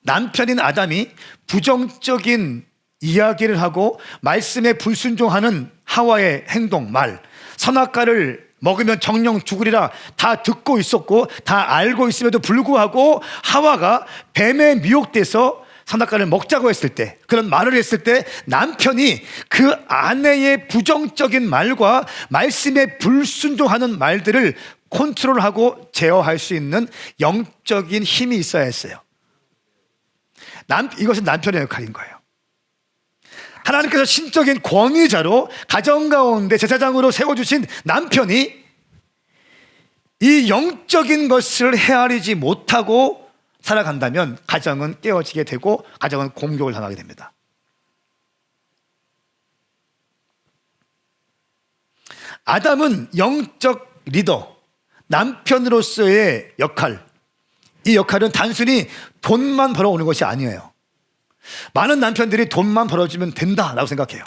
남편인 아담이 부정적인 이야기를 하고 말씀에 불순종하는 하와의 행동, 말, 선악과를 먹으면 정령 죽으리라 다 듣고 있었고 다 알고 있음에도 불구하고 하와가 뱀에 미혹돼서 선악과를 먹자고 했을 때, 그런 말을 했을 때 남편이 그 아내의 부정적인 말과 말씀에 불순종하는 말들을 컨트롤하고 제어할 수 있는 영적인 힘이 있어야 했어요. 이것은 남편의 역할인 거예요. 하나님께서 신적인 권위자로 가정 가운데 제사장으로 세워주신 남편이 이 영적인 것을 헤아리지 못하고 살아간다면 가정은 깨어지게 되고 가정은 공격을 당하게 됩니다. 아담은 영적 리더, 남편으로서의 역할, 이 역할은 단순히 돈만 벌어오는 것이 아니에요. 많은 남편들이 돈만 벌어주면 된다라고 생각해요.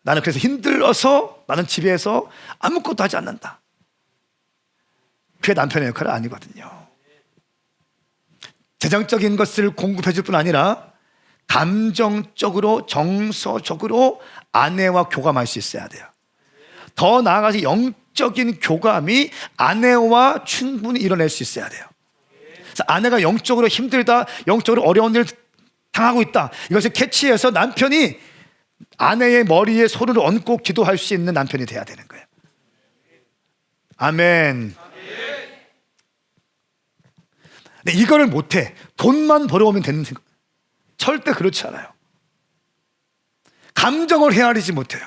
나는 그래서 힘들어서 나는 집에서 아무것도 하지 않는다. 그게 남편의 역할은 아니거든요. 재정적인 것을 공급해 줄 뿐 아니라 감정적으로, 정서적으로 아내와 교감할 수 있어야 돼요. 더 나아가서 영적인 교감이 아내와 충분히 이뤄낼 수 있어야 돼요. 그래서 아내가 영적으로 힘들다, 영적으로 어려운 일을 당하고 있다, 이것을 캐치해서 남편이 아내의 머리에 손을 얹고 기도할 수 있는 남편이 돼야 되는 거예요. 아멘. 근데 이거를 못해. 돈만 벌어오면 되는 생각. 절대 그렇지 않아요. 감정을 헤아리지 못해요.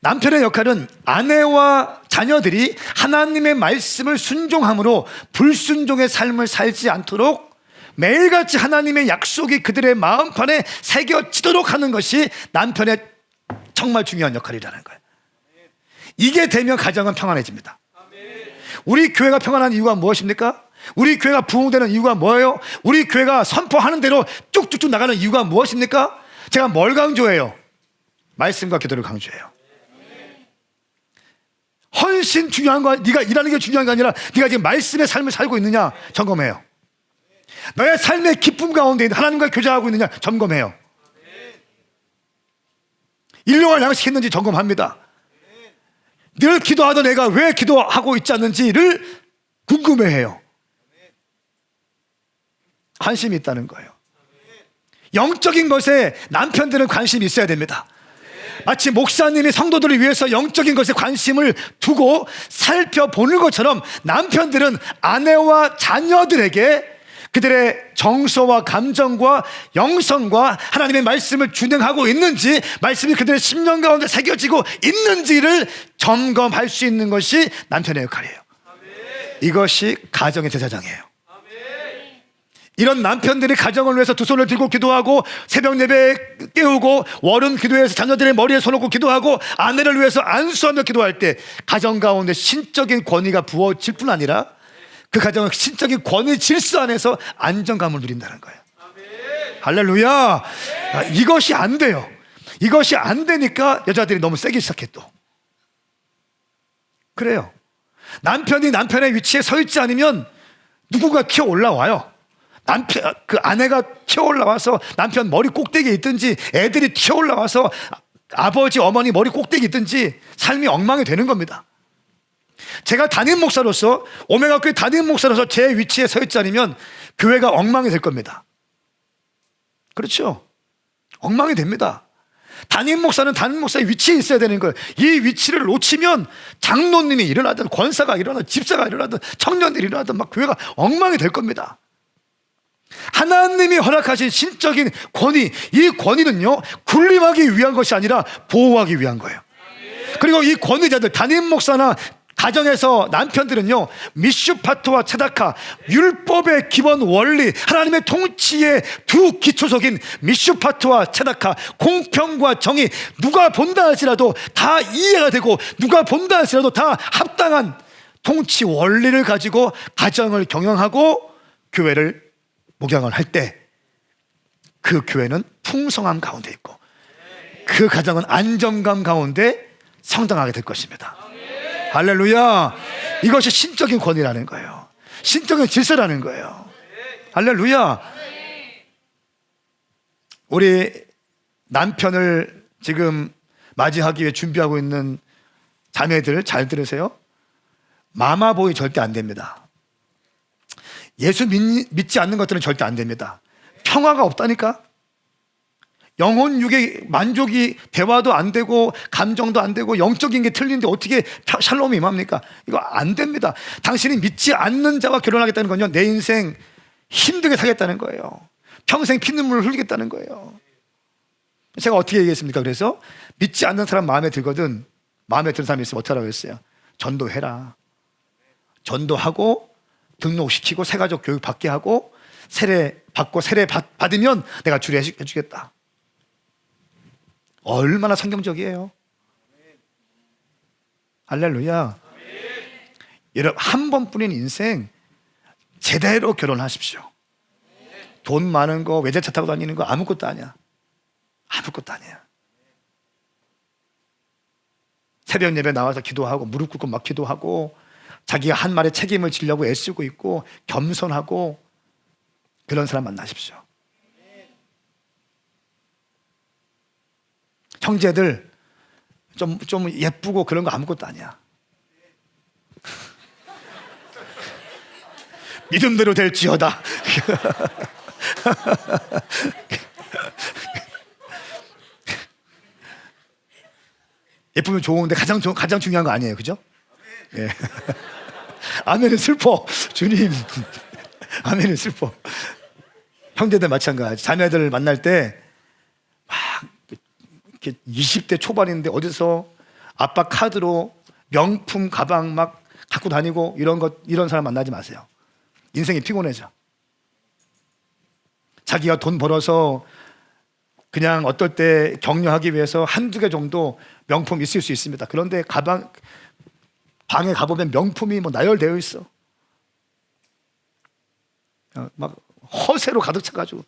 남편의 역할은 아내와 자녀들이 하나님의 말씀을 순종함으로 불순종의 삶을 살지 않도록 매일같이 하나님의 약속이 그들의 마음판에 새겨지도록 하는 것이 남편의 정말 중요한 역할이라는 거예요. 이게 되면 가정은 평안해집니다. 우리 교회가 평안한 이유가 무엇입니까? 우리 교회가 부흥되는 이유가 뭐예요? 우리 교회가 선포하는 대로 쭉쭉쭉 나가는 이유가 무엇입니까? 제가 뭘 강조해요? 말씀과 기도를 강조해요. 훨씬 중요한 거, 네가 일하는 게 중요한 게 아니라 네가 지금 말씀의 삶을 살고 있느냐 점검해요. 너의 삶의 기쁨 가운데 하나님과 교제하고 있느냐 점검해요. 일용할 양식 있는지 점검합니다. 늘 기도하던 애가 왜 기도하고 있지 않는지를 궁금해해요. 관심이 있다는 거예요. 영적인 것에 남편들은 관심이 있어야 됩니다. 마치 목사님이 성도들을 위해서 영적인 것에 관심을 두고 살펴보는 것처럼 남편들은 아내와 자녀들에게 그들의 정서와 감정과 영성과 하나님의 말씀을 준행하고 있는지, 말씀이 그들의 심령 가운데 새겨지고 있는지를 점검할 수 있는 것이 남편의 역할이에요. 이것이 가정의 제사장이에요. 이런 남편들이 가정을 위해서 두 손을 들고 기도하고 새벽 예배에 깨우고 월음 기도해서 자녀들의 머리에 손 얹고 기도하고 아내를 위해서 안수하며 기도할 때 가정 가운데 신적인 권위가 부어질 뿐 아니라 그 가정은 신적인 권위 질서 안에서 안정감을 누린다는 거예요. 할렐루야. 이것이 안 돼요. 이것이 안 되니까 여자들이 너무 세기 시작해 또. 그래요. 남편이 남편의 위치에 서 있지 않으면 누군가 키어 올라와요. 그 아내가 튀어 올라와서 남편 머리 꼭대기에 있든지 애들이 튀어 올라와서 아버지 어머니 머리 꼭대기에 있든지 삶이 엉망이 되는 겁니다. 제가 담임 목사로서 오메가 교회 담임 목사로서 제 위치에 서 있지 않으면 교회가 엉망이 될 겁니다. 그렇죠? 엉망이 됩니다. 담임 목사는 담임 목사의 위치에 있어야 되는 거예요. 이 위치를 놓치면 장로님이 일어나든 권사가 일어나든 집사가 일어나든 청년들이 일어나든 막 교회가 엉망이 될 겁니다. 하나님이 허락하신 신적인 권위, 이 권위는요 군림하기 위한 것이 아니라 보호하기 위한 거예요. 그리고 이 권위자들, 담임 목사나 가정에서 남편들은요 미슈파트와 체다카, 율법의 기본 원리, 하나님의 통치의 두 기초석인 미슈파트와 체다카, 공평과 정의, 누가 본다 할지라도 다 이해가 되고 누가 본다 할지라도 다 합당한 통치 원리를 가지고 가정을 경영하고 교회를 목양을 할 때 그 교회는 풍성함 가운데 있고 그 가정은 안정감 가운데 성장하게 될 것입니다. 할렐루야. 이것이 신적인 권위라는 거예요. 신적인 질서라는 거예요. 할렐루야. 우리 남편을 지금 맞이하기 위해 준비하고 있는 자매들 잘 들으세요. 마마보이 절대 안 됩니다. 예수 믿지 않는 것들은 절대 안 됩니다. 평화가 없다니까. 영혼 육의 만족이, 대화도 안 되고 감정도 안 되고 영적인 게 틀린데 어떻게 샬롬이 임합니까? 이거 안 됩니다. 당신이 믿지 않는 자와 결혼하겠다는 건요, 내 인생 힘들게 살겠다는 거예요. 평생 피눈물을 흘리겠다는 거예요. 제가 어떻게 얘기했습니까? 그래서 믿지 않는 사람 마음에 들거든, 마음에 드는 사람이 있으면 어떻게 하라고 했어요? 전도해라. 전도하고 등록시키고 새가족 교육 받게 하고 세례 받고 세례 받으면 내가 주례해주겠다. 얼마나 성경적이에요. 할렐루야. 여러분, 한 번뿐인 인생 제대로 결혼하십시오. 돈 많은 거, 외제차 타고 다니는 거 아무것도 아니야. 아무것도 아니야. 새벽 예배 나와서 기도하고 무릎 꿇고 막 기도하고 자기가 한 말에 책임을 지려고 애쓰고 있고 겸손하고 그런 사람 만나십시오. 형제들 좀 예쁘고 그런 거 아무것도 아니야. 믿음대로 될지어다. 예쁘면 좋은데 가장 중요한 거 아니에요, 그죠? 예. 아멘은 슬퍼, 주님. 아멘은 슬퍼. 형제들 마찬가지. 자매들 만날 때 막 20대 초반인데 어디서 아빠 카드로 명품 가방 막 갖고 다니고 이런 사람 만나지 마세요. 인생이 피곤해져. 자기가 돈 벌어서 그냥 어떨 때 격려하기 위해서 한두 개 정도 명품 있을 수 있습니다. 그런데 방에 가보면 명품이 뭐 나열되어 있어. 막 허세로 가득 차가지고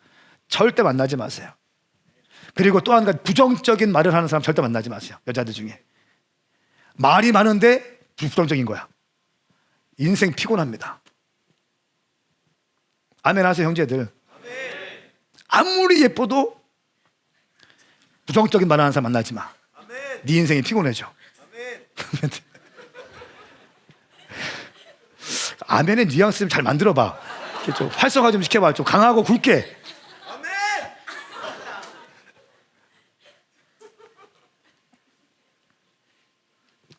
절대 만나지 마세요. 그리고 또 한 가지, 부정적인 말을 하는 사람 절대 만나지 마세요. 여자들 중에 말이 많은데 부정적인 거야. 인생 피곤합니다. 아멘 하세요, 형제들. 아무리 예뻐도 부정적인 말 하는 사람 만나지 마. 네 인생이 피곤해져. 아멘의 뉘앙스 좀 잘 만들어봐. 좀 활성화 좀 시켜봐. 좀 강하고 굵게.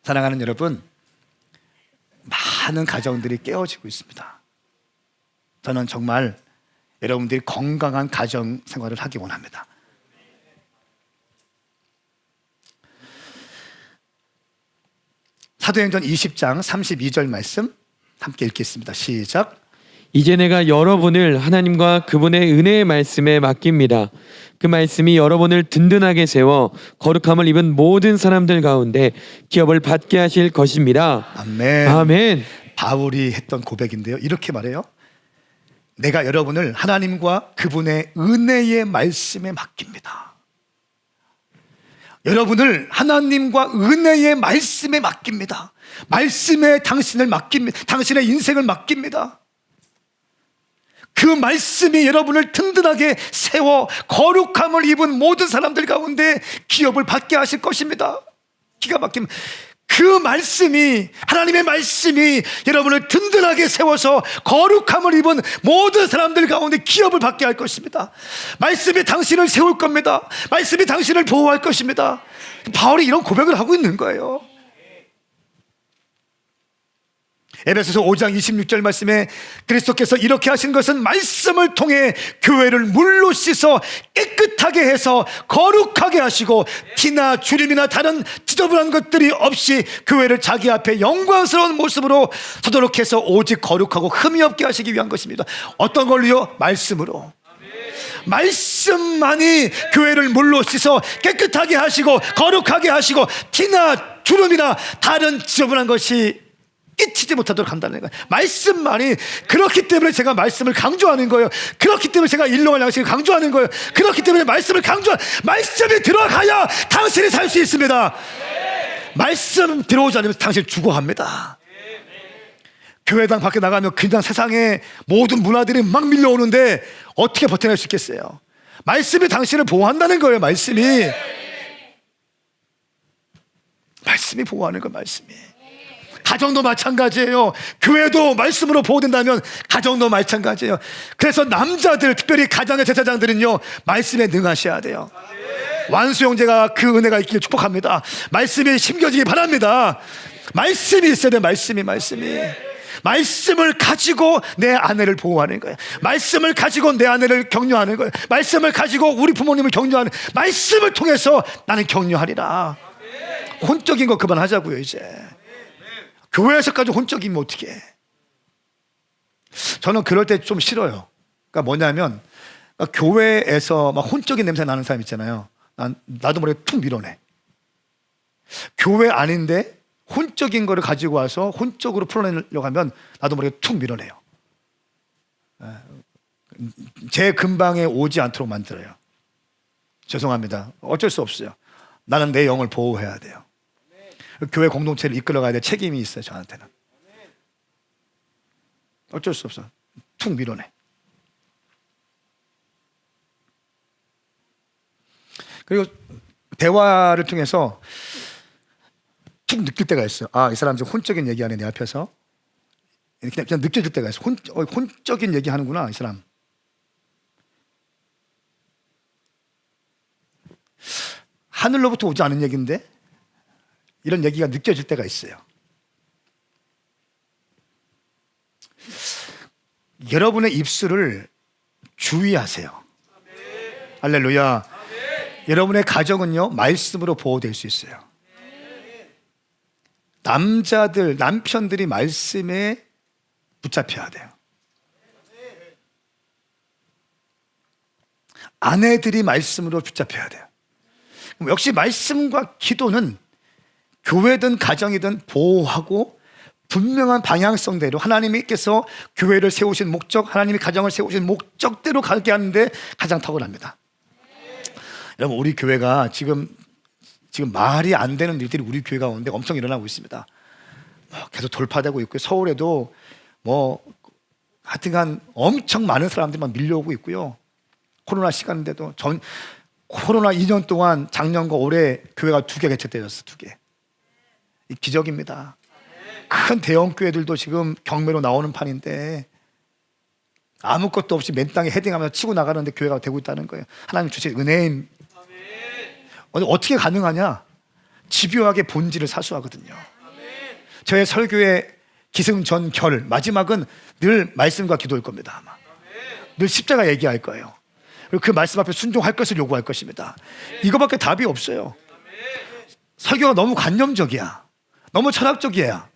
사랑하는 여러분, 많은 가정들이 깨어지고 있습니다. 저는 정말 여러분들이 건강한 가정 생활을 하기 원합니다. 사도행전 20장 32절 말씀 함께 읽겠습니다. 시작. 이제 내가 여러분을 하나님과 그분의 은혜의 말씀에 맡깁니다. 그 말씀이 여러분을 든든하게 세워 거룩함을 입은 모든 사람들 가운데 기업을 받게 하실 것입니다. 아멘. 아멘. 바울이 했던 고백인데요, 이렇게 말해요. 내가 여러분을 하나님과 그분의 은혜의 말씀에 맡깁니다. 여러분을 하나님과 은혜의 말씀에 맡깁니다. 말씀에 당신을 맡깁니다. 당신의 인생을 맡깁니다. 그 말씀이 여러분을 든든하게 세워 거룩함을 입은 모든 사람들 가운데 기업을 받게 하실 것입니다. 기가 막히면 그 말씀이, 하나님의 말씀이 여러분을 든든하게 세워서 거룩함을 입은 모든 사람들 가운데 기업을 받게 할 것입니다. 말씀이 당신을 세울 겁니다. 말씀이 당신을 보호할 것입니다. 바울이 이런 고백을 하고 있는 거예요. 에베소서 5장 26절 말씀에 그리스도께서 이렇게 하신 것은 말씀을 통해 교회를 물로 씻어 깨끗하게 해서 거룩하게 하시고 티나 주림이나 다른 지저분한 것들이 없이 교회를 자기 앞에 영광스러운 모습으로 서도록 해서 오직 거룩하고 흠이 없게 하시기 위한 것입니다. 어떤 걸로요? 말씀으로. 말씀만이 교회를 물로 씻어 깨끗하게 하시고 거룩하게 하시고 티나 주름이나 다른 지저분한 것이 끼치지 못하도록 한다는 거예요. 말씀만이. 그렇기 때문에 제가 말씀을 강조하는 거예요. 그렇기 때문에 제가 일용할 양식을 강조하는 거예요. 그렇기 때문에 말씀을 말씀이 들어가야 당신이 살 수 있습니다. 말씀 들어오지 않으면 당신 죽어갑니다. 교회당 밖에 나가면 그냥 세상에 모든 문화들이 막 밀려오는데 어떻게 버텨낼 수 있겠어요? 말씀이 당신을 보호한다는 거예요. 말씀이 보호하는 거예요. 말씀이. 가정도 마찬가지예요. 교회도 말씀으로 보호된다면 가정도 마찬가지예요. 그래서 남자들, 특별히 가정의 제사장들은요, 말씀에 능하셔야 돼요. 완수형제가 그 은혜가 있기를 축복합니다. 말씀이 심겨지기 바랍니다. 말씀이 있어야 돼요. 말씀을 가지고 내 아내를 보호하는 거예요. 말씀을 가지고 내 아내를 격려하는 거예요. 말씀을 가지고 우리 부모님을 격려하는, 말씀을 통해서 나는 격려하리라. 혼적인 거 그만하자고요. 이제 교회에서까지 혼적이면 어떻게 해? 저는 그럴 때 좀 싫어요. 그러니까 뭐냐면, 그러니까 교회에서 막 혼적인 냄새 나는 사람 있잖아요. 나도 모르게 툭 밀어내. 교회 아닌데 혼적인 거를 가지고 와서 혼적으로 풀어내려고 하면 나도 모르게 툭 밀어내요. 제 근방에 오지 않도록 만들어요. 죄송합니다. 어쩔 수 없어요. 나는 내 영을 보호해야 돼요. 교회 공동체를 이끌어가야 될 책임이 있어요. 저한테는. 어쩔 수 없어. 툭 밀어내. 그리고 대화를 통해서 툭 느낄 때가 있어요. 아, 이 사람 지금 혼적인 얘기하네, 내 앞에서. 그냥 느껴질 때가 있어요. 혼적인 얘기하는구나, 이 사람. 하늘로부터 오지 않은 얘기인데 이런 얘기가 느껴질 때가 있어요. 여러분의 입술을 주의하세요. 할렐루야. 여러분의 가정은요, 말씀으로 보호될 수 있어요. 남편들이 말씀에 붙잡혀야 돼요. 아내들이 말씀으로 붙잡혀야 돼요. 역시 말씀과 기도는 교회든 가정이든 보호하고 분명한 방향성대로 하나님께서 교회를 세우신 목적, 하나님이 가정을 세우신 목적대로 가게 하는데 가장 탁월합니다. 여러분, 우리 교회가 지금 말이 안 되는 일들이 우리 교회 가운데 엄청 일어나고 있습니다. 계속 돌파되고 있고요. 서울에도 하여튼간 엄청 많은 사람들이 막 밀려오고 있고요. 코로나 시간인데도 코로나 2년 동안 작년과 올해 교회가 2개 개척되었어. 2개. 이 기적입니다. 큰 대형 교회들도 지금 경매로 나오는 판인데 아무것도 없이 맨 땅에 헤딩하면서 치고 나가는데 교회가 되고 있다는 거예요. 하나님 주신 은혜인. 어떻게 가능하냐? 집요하게 본질을 사수하거든요. 저의 설교의 기승전결 마지막은 늘 말씀과 기도일 겁니다. 아마 늘 십자가 얘기할 거예요. 그리고 그 말씀 앞에 순종할 것을 요구할 것입니다. 이거밖에 답이 없어요. 설교가 너무 관념적이야. 너무 철학적이야.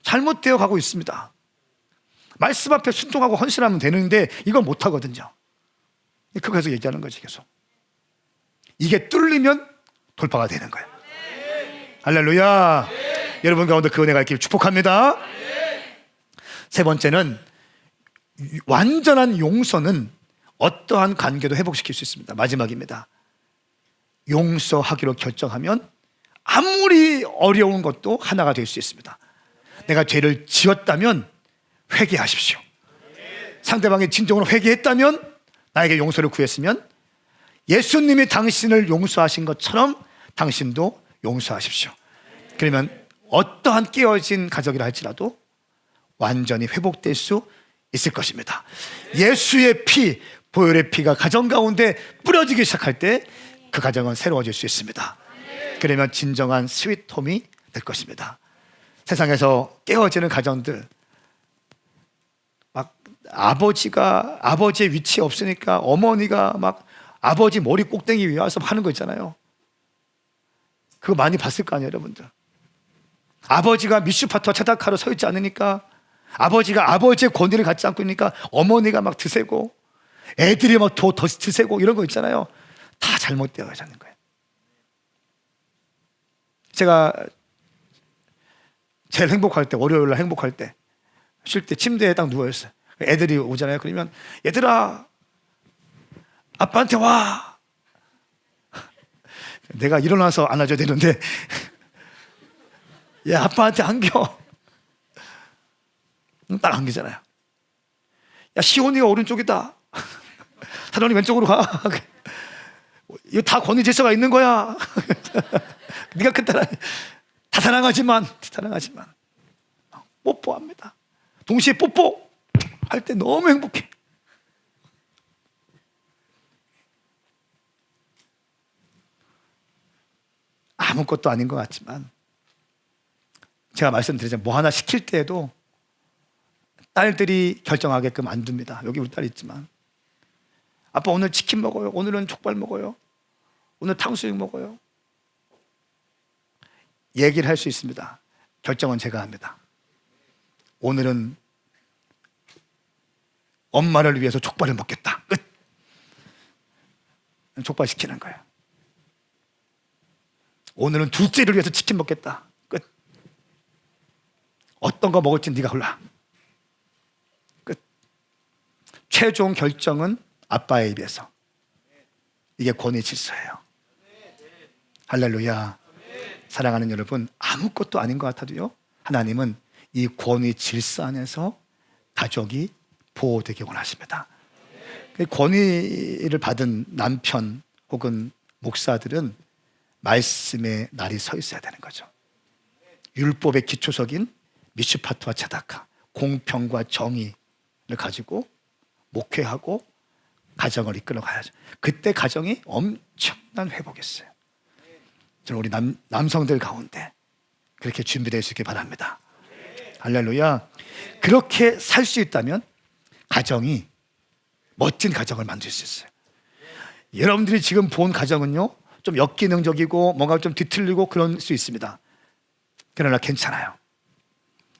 잘못되어 가고 있습니다. 말씀 앞에 순종하고 헌신하면 되는데 이건 못하거든요. 그래서 얘기하는 거지. 계속 이게 뚫리면 돌파가 되는 거예요. 할렐루야. 여러분 가운데 그 은혜가 있기를 축복합니다. 세 번째는 완전한 용서는 어떠한 관계도 회복시킬 수 있습니다. 마지막입니다. 용서하기로 결정하면 아무리 어려운 것도 하나가 될 수 있습니다. 내가 죄를 지었다면 회개하십시오. 상대방이 진정으로 회개했다면, 나에게 용서를 구했으면 예수님이 당신을 용서하신 것처럼 당신도 용서하십시오. 그러면 어떠한 깨어진 가족이라 할지라도 완전히 회복될 수 있을 것입니다. 예수의 피, 보혈의 피가 가정 가운데 뿌려지기 시작할 때 그 가정은 새로워질 수 있습니다. 그러면 진정한 스윗홈이 될 것입니다. 세상에서 깨어지는 가정들, 막 아버지의 위치에 없으니까 어머니가 막 아버지 머리 꼭대기 위에 와서 하는 거 있잖아요. 그거 많이 봤을 거 아니에요, 여러분들. 아버지가 미슈파터 차다카로 서 있지 않으니까, 아버지가 아버지의 권위를 갖지 않고 있으니까 어머니가 막 드세고 애들이 막 더 드세고 이런 거 있잖아요. 다 잘못되어 있는 거예요. 제가 제일 행복할 때, 월요일 날 행복할 때, 쉴 때 침대에 딱 누워 있어요. 애들이 오잖아요. 그러면 얘들아, 아빠한테 와. 내가 일어나서 안아줘야 되는데 얘 아빠한테 안겨. 딱 안기잖아요. 야, 시온이가 오른쪽이다. 사돈이 왼쪽으로 가. 이거 다 권위 질서가 있는 거야. 네가 그때라 다 사랑하지만 뽀뽀합니다. 동시에 뽀뽀 할 때 너무 행복해. 아무것도 아닌 것 같지만 제가 말씀드리자면 뭐 하나 시킬 때에도 딸들이 결정하게끔 안 둡니다. 여기 우리 딸 있지만 아빠 오늘 치킨 먹어요. 오늘은 족발 먹어요. 오늘 탕수육 먹어요. 얘기를 할 수 있습니다. 결정은 제가 합니다. 오늘은 엄마를 위해서 족발을 먹겠다. 끝. 족발 시키는 거예요. 오늘은 둘째를 위해서 치킨 먹겠다. 끝. 어떤 거 먹을지 네가 골라. 끝. 최종 결정은 아빠의 입에서. 이게 권위 질서예요. 할렐루야. 사랑하는 여러분, 아무것도 아닌 것 같아도요, 하나님은 이 권위 질서 안에서 가족이 보호되기 원하십니다. 권위를 받은 남편 혹은 목사들은 말씀의 날이 서 있어야 되는 거죠. 율법의 기초석인 미슈파트와 차다카, 공평과 정의를 가지고 목회하고 가정을 이끌어 가야죠. 그때 가정이 엄청난 회복이었어요. 저는 우리 남성들 가운데 그렇게 준비될 수 있길 바랍니다. 할렐루야. 그렇게 살 수 있다면 가정이 멋진 가정을 만들 수 있어요. 여러분들이 지금 본 가정은요, 좀 역기능적이고 뭔가 좀 뒤틀리고 그럴 수 있습니다. 그러나 괜찮아요.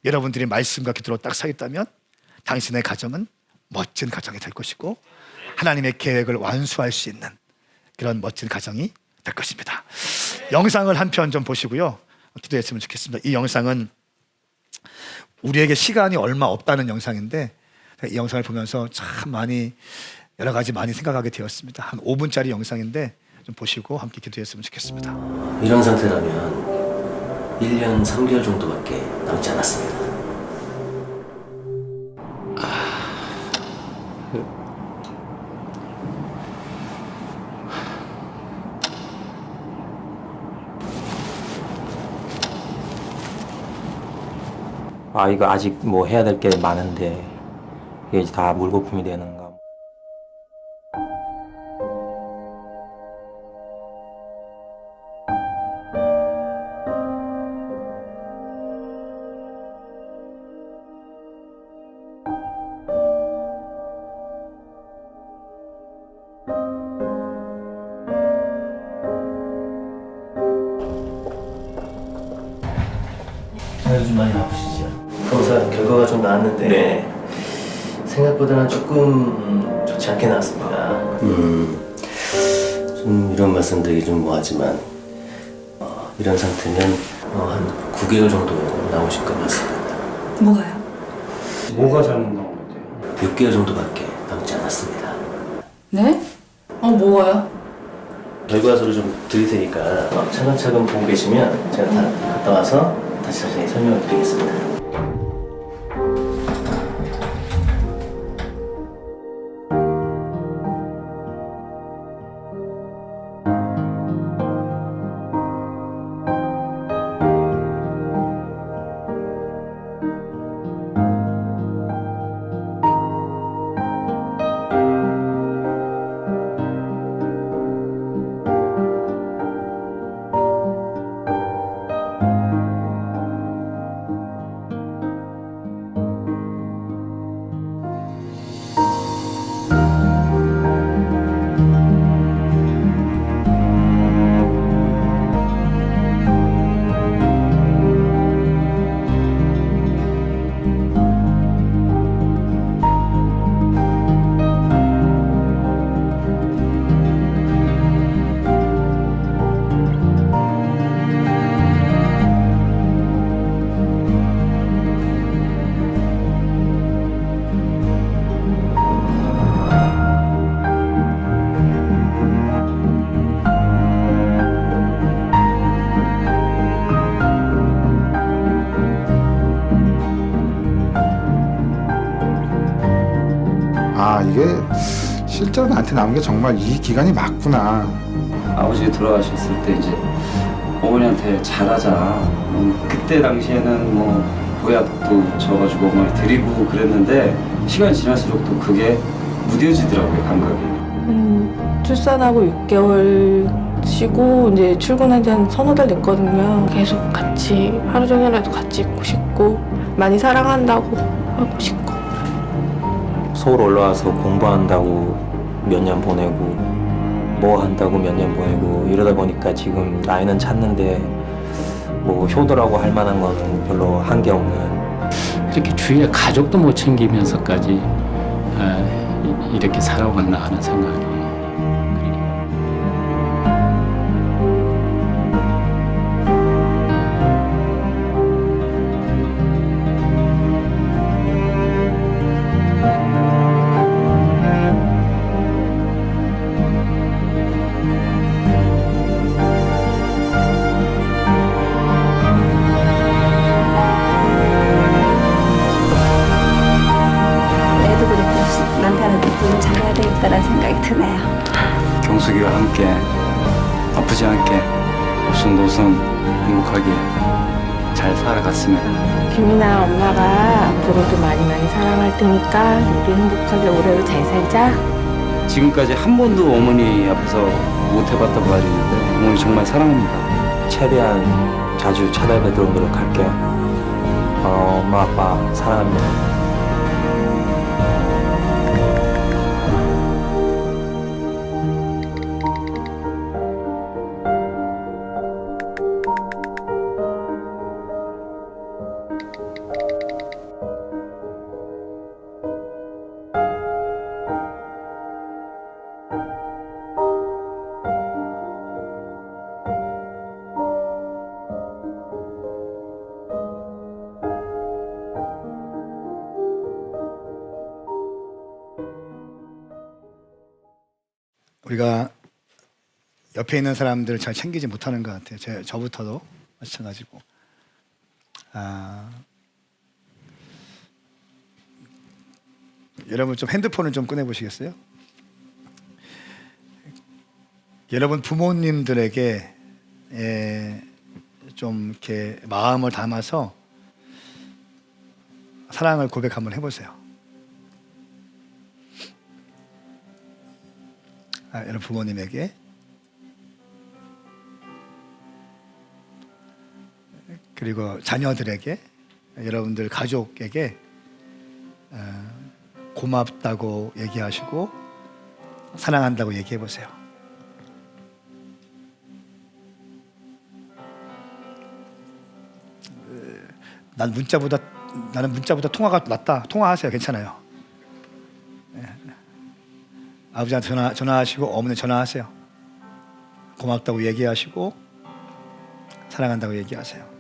여러분들이 말씀과 기도로 딱 서 있다면 당신의 가정은 멋진 가정이 될 것이고 하나님의 계획을 완수할 수 있는 그런 멋진 가정이 될 것입니다. 영상을 한 편 좀 보시고요, 기도했으면 좋겠습니다. 이 영상은 우리에게 시간이 얼마 없다는 영상인데 이 영상을 보면서 참 많이 여러 가지 많이 생각하게 되었습니다. 한 5분짜리 영상인데 좀 보시고 함께 기도했으면 좋겠습니다. 이런 상태라면 1년 3개월 정도밖에 남지 않았습니다. 이거 아직 뭐 해야 될 게 많은데 이게 이제 다 물거품이 되는가. 요즘 많이 아프시죠? 검사 결과가 좀 나왔는데 생각보다는 조금 좋지 않게 나왔습니다. 좀 이런 말씀드리기 좀 뭐하지만 이런 상태면 한 9개월 정도 나오실 것 같습니다. 뭐가요? 뭐가 잘못 나온 건데요? 6개월 정도밖에 남지 않았습니다. 네? 뭐가요? 결과서를 좀 드릴 테니까 차근차근 보고 계시면 제가 다 갔다 와서 다시 자세히 설명을 드리겠습니다. 이게 실제로 나한테 남은 게 정말 이 기간이 맞구나. 아버지 돌아가셨을 때 이제 어머니한테 잘하자. 그때 당시에는 뭐 보약도 줘가지고 어머니 드리고 그랬는데 시간이 지날수록 또 그게 무뎌지더라고요, 감각이. 출산하고 6개월 쉬고 이제 출근한 지 한 서너 달 됐거든요. 계속 같이 하루 종일이라도 같이 있고 싶고 많이 사랑한다고 하고 싶고. 서울 올라와서 공부한다고 몇 년 보내고 뭐 한다고 몇 년 보내고 이러다 보니까 지금 나이는 찼는데 뭐 효도라고 할 만한 거는 별로 한 게 없는. 이렇게 주위에 가족도 못 챙기면서까지 이렇게 살아왔나 하는 생각이. 애도 그렇고 남편은 덕분에 잘해야 되겠다는 생각이 드네요. 경숙이와 함께 아프지 않게 오순도순 행복하게 잘 살아갔으면. 김이나 엄마가 앞으로도 많이 사랑할 테니까 우리 행복하게 오래도 잘 살자. 지금까지 한 번도 어머니 앞에서 못 해봤다고 말이 있는데 어머니 정말 사랑합니다. 최대한 자주 찾아뵙도록 노력할게요. 엄마 아빠 사랑합니다. 우리가 옆에 있는 사람들을 잘 챙기지 못하는 것 같아요. 저부터도 마찬가지고. 여러분 좀 핸드폰을 좀 꺼내 보시겠어요? 여러분 부모님들에게 좀 이렇게 마음을 담아서 사랑을 고백 한번 해보세요. 여러분 부모님에게 그리고 자녀들에게 여러분들 가족에게 고맙다고 얘기하시고 사랑한다고 얘기해 보세요. 나는 문자보다 통화가 낫다. 통화하세요. 괜찮아요. 아버지한테 전화하시고 어머니 전화하세요. 고맙다고 얘기하시고 사랑한다고 얘기하세요.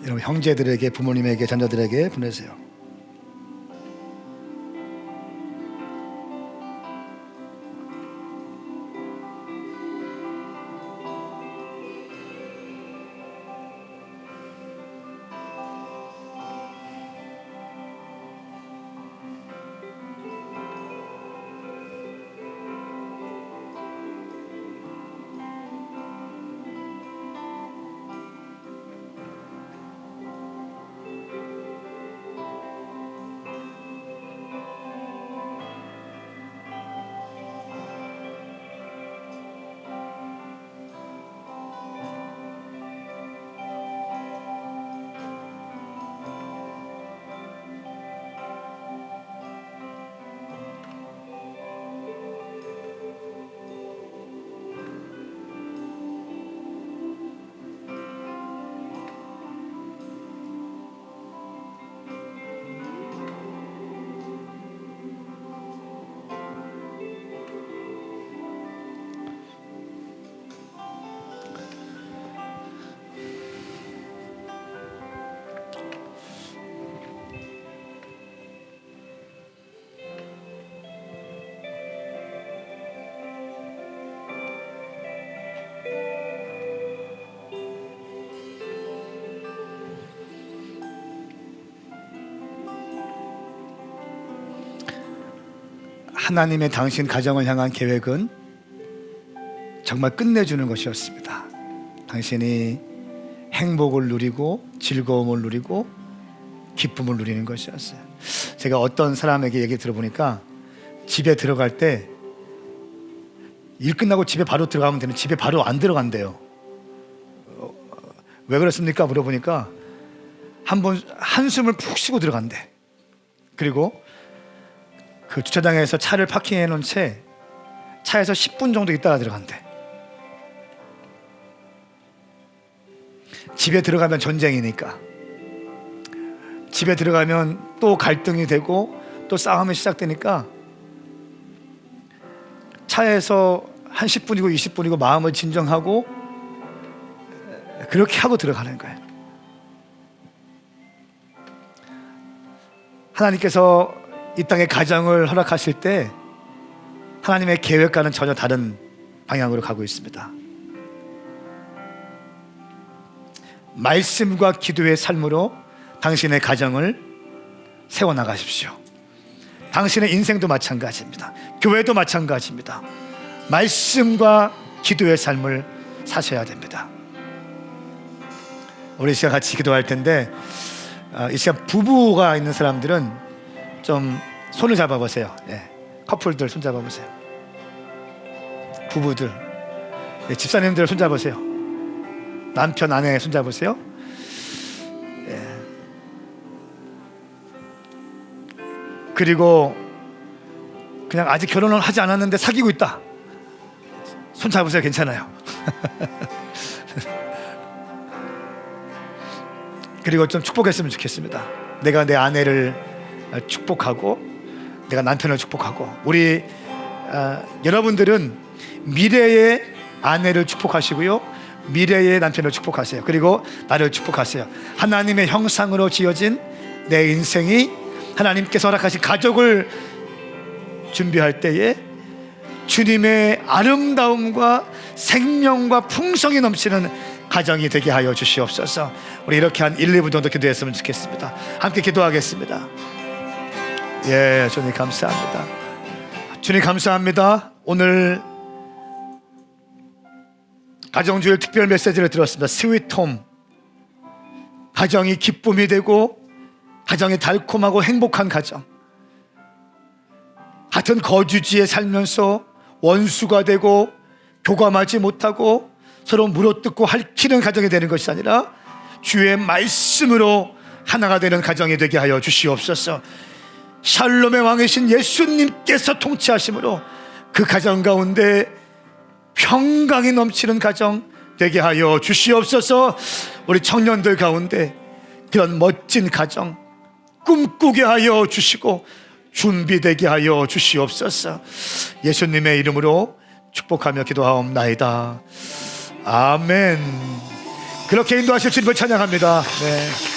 여러분 형제들에게, 부모님에게, 자녀들에게 보내세요. 하나님의 당신 가정을 향한 계획은 정말 끝내주는 것이었습니다. 당신이 행복을 누리고 즐거움을 누리고 기쁨을 누리는 것이었어요. 제가 어떤 사람에게 얘기 들어보니까 집에 들어갈 때 일 끝나고 집에 바로 들어가면 되는, 집에 바로 안 들어간대요. 왜 그렇습니까? 물어보니까 한번 한숨을 푹 쉬고 들어간대. 그리고 그 주차장에서 차를 파킹해 놓은 채 차에서 10분 정도 있다가 들어간대. 집에 들어가면 전쟁이니까, 집에 들어가면 또 갈등이 되고 또 싸움이 시작되니까 차에서 한 10분이고 20분이고 마음을 진정하고 그렇게 하고 들어가는 거예요. 하나님께서 이 땅에 가정을 허락하실 때 하나님의 계획과는 전혀 다른 방향으로 가고 있습니다. 말씀과 기도의 삶으로 당신의 가정을 세워나가십시오. 당신의 인생도 마찬가지입니다. 교회도 마찬가지입니다. 말씀과 기도의 삶을 사셔야 됩니다. 우리 시간 같이 기도할 텐데, 이 시간 부부가 있는 사람들은 좀 손을 잡아보세요. 커플들 손 잡아보세요. 부부들, 집사님들 손 잡으세요. 남편, 아내 손 잡으세요. 그리고 그냥 아직 결혼을 하지 않았는데 사귀고 있다, 손 잡으세요. 괜찮아요. 그리고 좀 축복했으면 좋겠습니다. 내가 내 아내를 축복하고 내가 남편을 축복하고, 우리 여러분들은 미래의 아내를 축복하시고요, 미래의 남편을 축복하세요. 그리고 나를 축복하세요. 하나님의 형상으로 지어진 내 인생이 하나님께서 허락하신 가족을 준비할 때에 주님의 아름다움과 생명과 풍성이 넘치는 가정이 되게 하여 주시옵소서. 우리 이렇게 한 1, 2분 정도 기도했으면 좋겠습니다. 함께 기도하겠습니다. 주님 감사합니다. 주님 감사합니다. 오늘 가정주일 특별 메시지를 들었습니다. 스위트홈, 가정이 기쁨이 되고 가정이 달콤하고 행복한 가정, 같은 거주지에 살면서 원수가 되고 교감하지 못하고 서로 물어뜯고 핥히는 가정이 되는 것이 아니라 주의 말씀으로 하나가 되는 가정이 되게 하여 주시옵소서. 샬롬의 왕이신 예수님께서 통치하심으로 그 가정 가운데 평강이 넘치는 가정 되게 하여 주시옵소서. 우리 청년들 가운데 그런 멋진 가정 꿈꾸게 하여 주시고 준비되게 하여 주시옵소서. 예수님의 이름으로 축복하며 기도하옵나이다. 아멘. 그렇게 인도하실 주님을 찬양합니다. 네.